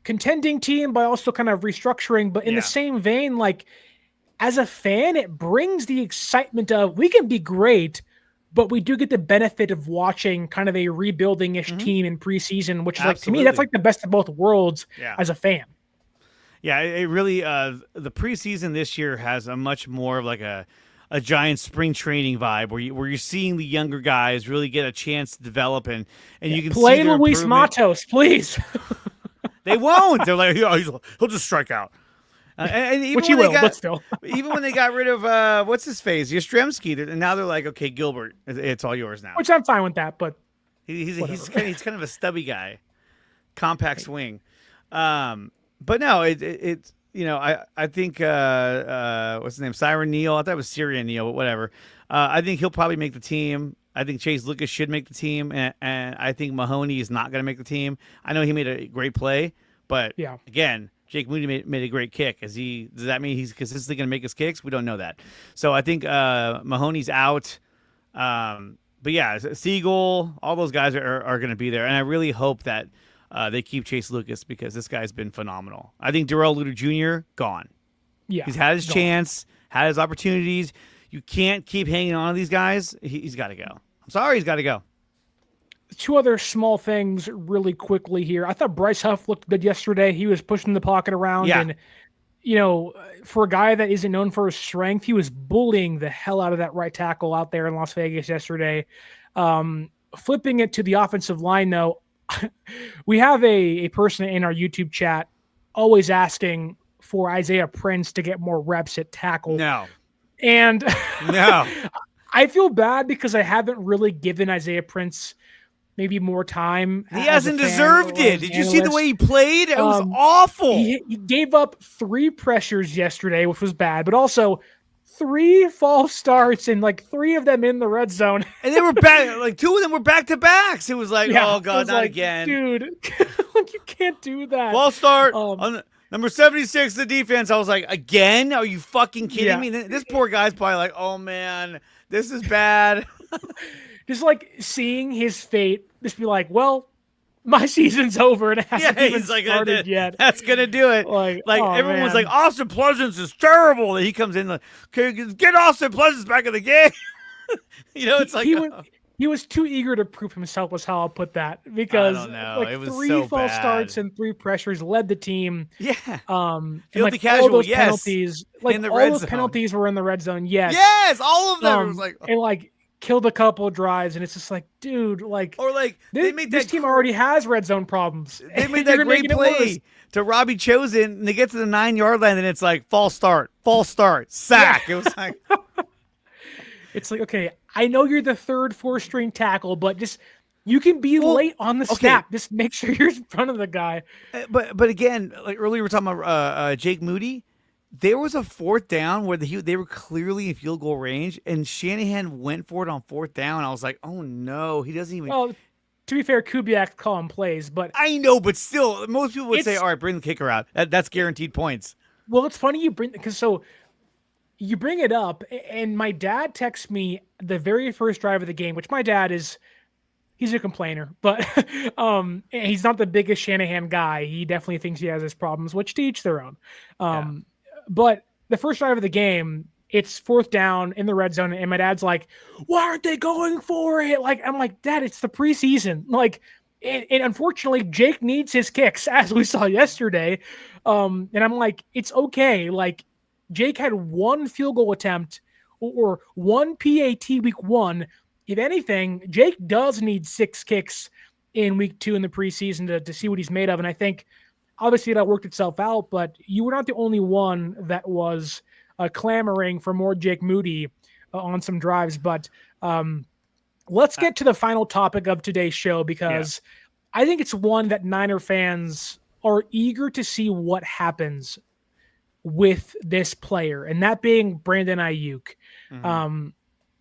contending team, but also kind of restructuring. But in the same vein, like as a fan, it brings the excitement of we can be great, but we do get the benefit of watching kind of a rebuilding-ish team in preseason, which is like, to me, that's like the best of both worlds as a fan. Yeah, it really, the preseason this year has a much more of like a a giant spring training vibe where you're seeing the younger guys really get a chance to develop and you can see Play their Luis improvement. Matos, please. They won't. They're like, yeah, he'll just strike out. And even Which he when they will, but got, still. even when they got rid of what's his face, Yastrzemski, and now they're like, okay, Gilbert, it's all yours now. Which I'm fine with that, but He's kind of a stubby guy, compact swing. But no, it's I think what's his name, Siren Neal. I thought it was Syrian Neal, but whatever. I think he'll probably make the team. I think Chase Lucas should make the team, and I think Mahoney is not going to make the team. I know he made a great play, but yeah, again. Jake Moody made a great kick. Does that mean he's consistently going to make his kicks? We don't know that. So I think Mahoney's out. But yeah, Siegel, all those guys are going to be there. And I really hope that they keep Chase Lucas because this guy's been phenomenal. I think Darrell Luter Jr., gone. Yeah. He's had his chance, had his opportunities. You can't keep hanging on to these guys. He's got to go. I'm sorry, he's got to go. Two other small things really quickly here. I thought Bryce Huff looked good yesterday. He was pushing the pocket around. Yeah. And, for a guy that isn't known for his strength, he was bullying the hell out of that right tackle out there in Las Vegas yesterday. Flipping it to the offensive line, though, we have a person in our YouTube chat always asking for Isaiah Prince to get more reps at tackle. No. And no. I feel bad because I haven't really given Isaiah Prince maybe more time. He hasn't deserved it. Did you see the way he played? It was awful. He gave up 3 pressures yesterday, which was bad, but also 3 false starts and 3 of them in the red zone. And they were back, 2 of them were back to backs. It was like, oh God, not again. Dude, you can't do that. False start on number 76, the defense. I was like, again? Are you fucking kidding me? This poor guy's probably like, oh man, this is bad. Just seeing his fate, just be like, well, my season's over and it hasn't even started yet. That's gonna do it. Everyone was like, Austin Pleasance is terrible. And he comes in like, okay, get Austin Pleasance back in the game. It's like he was too eager to prove himself, was how I'll put that. Because it was 3 so false bad. starts and 3 pressures led the team. Yeah. Filthy casual, all those yes. penalties, in the all red those zone. penalties were in the red zone. Yes. Yes, all of them. It was like, and killed a couple of drives, and it's just like, dude, they made this team already has red zone problems. They made that great play to Robbie Chosen, and they get to the 9-yard line, and it's like false start, sack. Yeah. It was like, it's like, okay, I know you're the 3rd, 4th string tackle, but just you can be late on the snap. Just make sure you're in front of the guy. But again, earlier we were talking about Jake Moody. There was a 4th down where they were clearly in field goal range, and Shanahan went for it on 4th down. I was like, oh no, he doesn't even. Well, to be fair, Kubiak calling plays, but I know, but still, most people would say, all right, bring the kicker out. That's guaranteed points. Well, it's funny you bring it up, and my dad texts me the very first drive of the game, which my dad he's a complainer, but he's not the biggest Shanahan guy. He definitely thinks he has his problems, which to each their own. But the first drive of the game, it's 4th down in the red zone, and my dad's like, why aren't they going for it? I'm like, Dad, it's the preseason. And unfortunately, Jake needs his kicks, as we saw yesterday. And I'm like, it's okay. Jake had 1 field goal attempt or 1 PAT week 1. If anything, Jake does need 6 kicks in week 2 in the preseason to see what he's made of. And I think obviously that worked itself out, but you were not the only one that was clamoring for more Jake Moody on some drives. But let's get to the final topic of today's show, because I think it's one that Niner fans are eager to see what happens with this player, and that being Brandon Ayuk. Mm-hmm.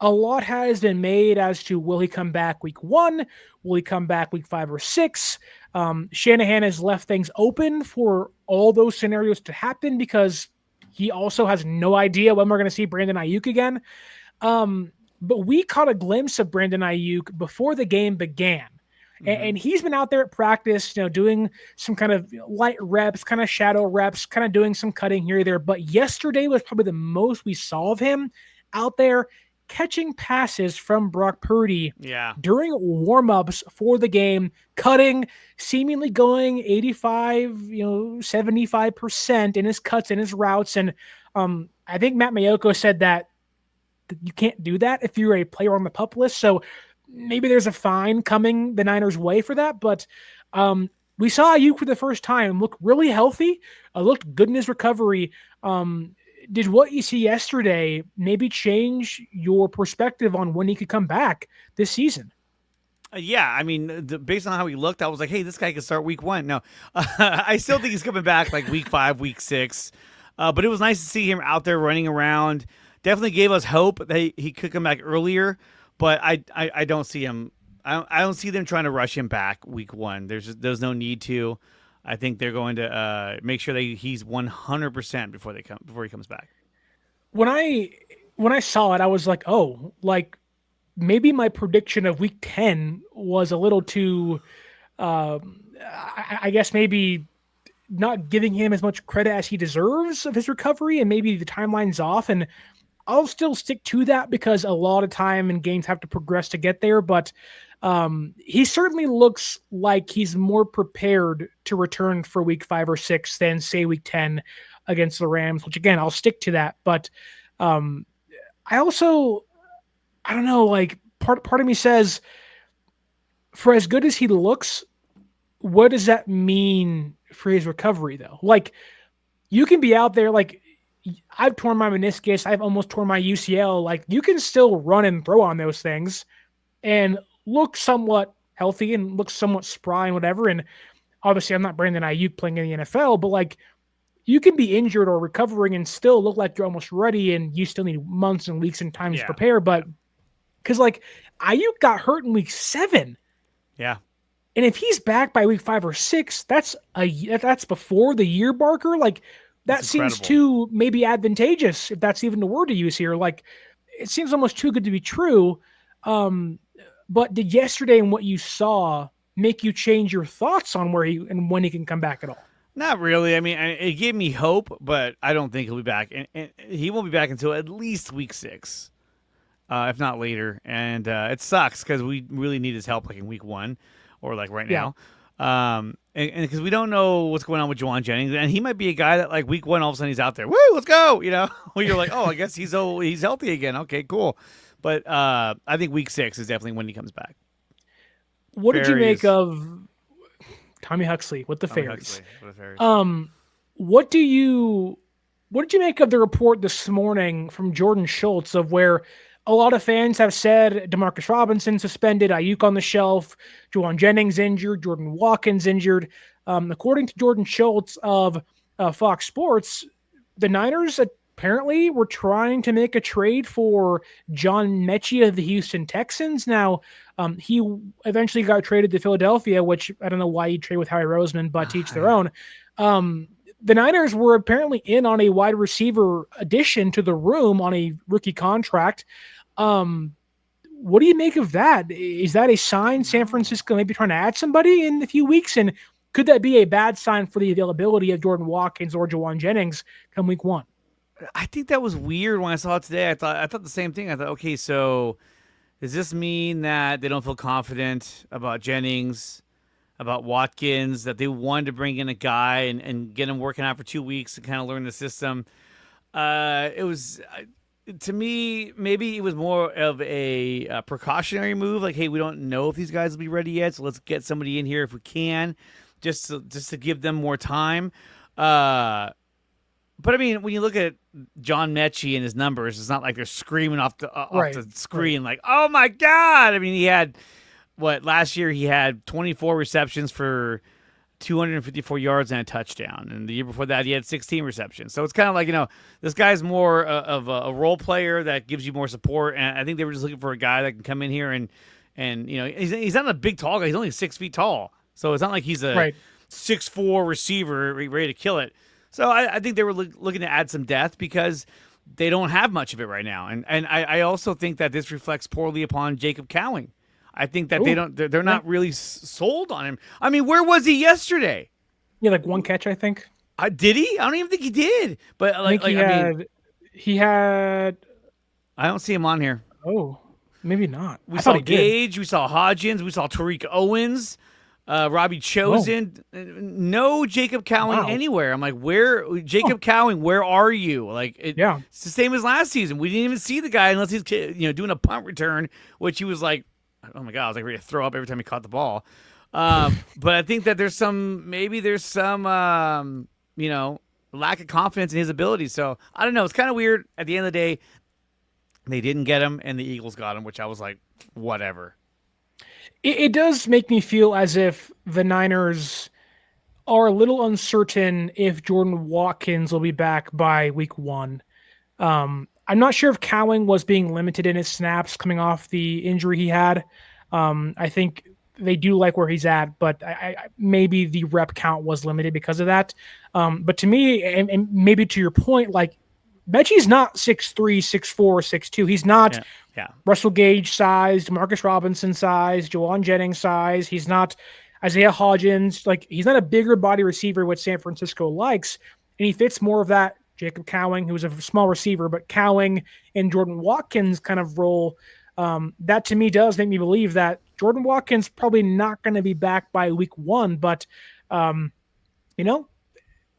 A lot has been made as to, will he come back week 1? Will he come back week 5 or 6? Shanahan has left things open for all those scenarios to happen because he also has no idea when we're going to see Brandon Ayuk again. But we caught a glimpse of Brandon Ayuk before the game began. Mm-hmm. And he's been out there at practice, doing some kind of light reps, kind of shadow reps, kind of doing some cutting here or there. But yesterday was probably the most we saw of him out there catching passes from Brock Purdy during warm-ups for the game, cutting, seemingly going 85, 75% in his cuts and his routes. And I think Matt Mayoko said that you can't do that if you're a player on the PUP list. So maybe there's a fine coming the Niners' way for that. But we saw Ayuk for the first time look really healthy, looked good in his recovery. Did what you see yesterday maybe change your perspective on when he could come back this season? Yeah, I mean, based on how he looked, I was like, hey, this guy could start week 1. No, I still think he's coming back like week 5, week 6. But it was nice to see him out there running around. Definitely gave us hope that he could come back earlier. But I don't see him. I don't see them trying to rush him back week 1. There's no need to. I think they're going to make sure that he's 100% before he comes back. When I saw it, I was like, oh, like maybe my prediction of week 10 was a little too, I guess maybe not giving him as much credit as he deserves of his recovery, and maybe the timeline's off. And I'll still stick to that because a lot of time and games have to progress to get there. But he certainly looks like he's more prepared to return for week 5 or 6 than say week 10 against the Rams, which again, I'll stick to that. But I also, I don't know, like part of me says, for as good as he looks, what does that mean for his recovery though? Like you can be out there, like I've torn my meniscus, I've almost torn my UCL. Like you can still run and throw on those things and look somewhat healthy and look somewhat spry and whatever. And obviously I'm not Brandon Ayuk playing in the NFL, but like you can be injured or recovering and still look like you're almost ready, and you still need months and weeks and time to prepare. But because like Ayuk got hurt in week 7. Yeah. And if he's back by week 5 or 6, that's before the year marker. Like that seems too maybe advantageous, if that's even the word to use here. Like it seems almost too good to be true. But did yesterday and what you saw make you change your thoughts on where he and when he can come back at all? Not really. I mean, it gave me hope, but I don't think he'll be back. And he won't be back until at least week 6, if not later. And it sucks because we really need his help like in week 1 or like right now. And because we don't know what's going on with Juwan Jennings. And he might be a guy that like week 1, all of a sudden he's out there. Woo, let's go. You know, where you're like, oh, I guess he's healthy again. Okay, cool. But I think week 6 is definitely when he comes back. What did you make of Tommy Huxley with the Fairies? What did you make of the report this morning from Jordan Schultz of where a lot of fans have said Demarcus Robinson suspended, Ayuk on the shelf, Juwan Jennings injured, Jordan Watkins injured. According to Jordan Schultz of Fox Sports, the Niners apparently were trying to make a trade for John Mechie of the Houston Texans. Now, he eventually got traded to Philadelphia, which I don't know why he'd trade with Howie Roseman, but to each their own. The Niners were apparently in on a wide receiver addition to the room on a rookie contract. What do you make of that? Is that a sign San Francisco may be trying to add somebody in a few weeks? And could that be a bad sign for the availability of Jordan Watkins or Juwan Jennings come week 1? I think that was weird when I saw it today. I thought the same thing. I thought, okay, so does this mean that they don't feel confident about Jennings, about Watkins, that they wanted to bring in a guy and get him working out for 2 weeks to kind of learn the system? It was, to me, maybe it was more of a precautionary move. Like, hey, we don't know if these guys will be ready yet, so let's get somebody in here if we can, just to give them more time. But I mean, when you look at John Mechie and his numbers, it's not like they're screaming off the screen like, "Oh my God!" I mean, he had last year he had 24 receptions for 254 yards and a touchdown, and the year before that he had 16 receptions. So it's kind of like, this guy's more of a role player that gives you more support. And I think they were just looking for a guy that can come in here and he's not a big tall guy. He's only 6 feet tall, so it's not like he's a 6'4" receiver ready to kill it. So I think they were looking to add some depth because they don't have much of it right now. And I also think that this reflects poorly upon Jacob Cowing. I think that they're not really sold on him. I mean, where was he yesterday? Yeah, like 1 catch, I think. Did he? I don't even think he did. But he had. I don't see him on here. Oh, maybe not. We saw Gage. We saw Hodgins. We saw Tariq Owens. Robbie Chosen, no Jacob Cowing anywhere. I'm like, where Jacob Cowing? Where are you? Like, it's the same as last season. We didn't even see the guy unless he's doing a punt return, which he was like, oh my god, I was like ready to throw up every time he caught the ball. But I think that there's some lack of confidence in his ability. So I don't know. It's kind of weird. At the end of the day, they didn't get him, and the Eagles got him, which I was like, whatever. It does make me feel as if the Niners are a little uncertain if Jordan Watkins will be back by week 1. I'm not sure if Cowing was being limited in his snaps coming off the injury he had. I think they do like where he's at, but maybe the rep count was limited because of that. But to me, and maybe to your point, like, Mechie's not 6'3", 6'4", 6'2". He's not Russell Gage size, Marcus Robinson size, Jawan Jennings size. He's not Isaiah Hodgins. Like, he's not a bigger body receiver, which San Francisco likes, and he fits more of that Jacob Cowing, who was a small receiver, but Cowing and Jordan Watkins kind of role. That to me does make me believe that Jordan Watkins probably not going to be back by week 1, but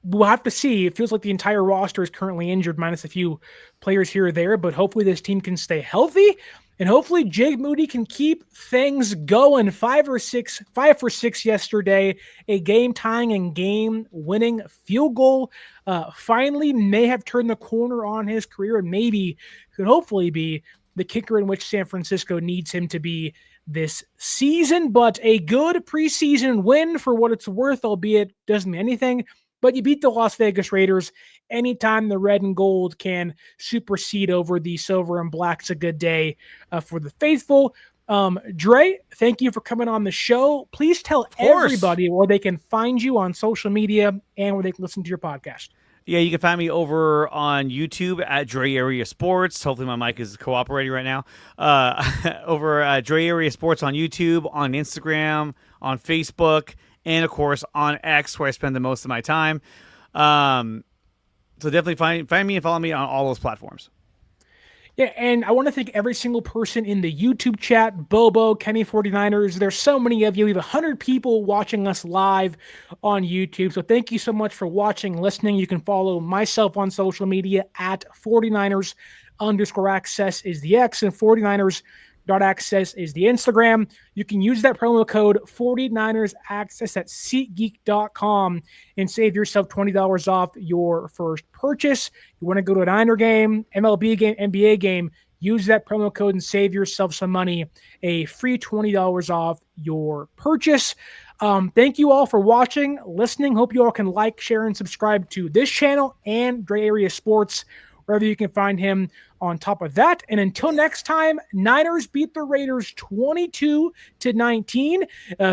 we'll have to see. It feels like the entire roster is currently injured, minus a few players here or there, but hopefully this team can stay healthy, and hopefully Jake Moody can keep things going. 5 for 6 yesterday, a game-tying and game-winning field goal. Finally may have turned the corner on his career, and maybe could hopefully be the kicker in which San Francisco needs him to be this season. But a good preseason win for what it's worth, albeit doesn't mean anything. But you beat the Las Vegas Raiders. Anytime the red and gold can supersede over the silver and black, it's a good day for the faithful. Dre, thank you for coming on the show. Please tell everybody where they can find you on social media and where they can listen to your podcast. Yeah, you can find me over on YouTube at Dre Area Sports. Hopefully my mic is cooperating right now. Over at Dre Area Sports on YouTube, on Instagram, on Facebook, and, of course, on X, where I spend the most of my time. So definitely find me and follow me on all those platforms. Yeah, and I want to thank every single person in the YouTube chat, Bobo, Kenny 49ers. There's so many of you. We have 100 people watching us live on YouTube. So thank you so much for watching, listening. You can follow myself on social media at 49ers_access is the X, and 49ers.access is the Instagram. You can use that promo code 49ersaccess at SeatGeek.com and save yourself $20 off your first purchase. You want to go to a Niner game, MLB game, NBA game, use that promo code and save yourself some money, a free $20 off your purchase. Thank you all for watching, listening. Hope you all can like, share, and subscribe to this channel and Dre Area Sports, wherever you can find him on top of that. And until next time, Niners beat the Raiders 22-19.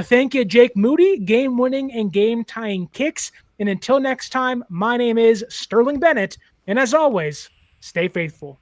Thank you, Jake Moody, game-winning and game-tying kicks. And until next time, my name is Sterling Bennett. And as always, stay faithful.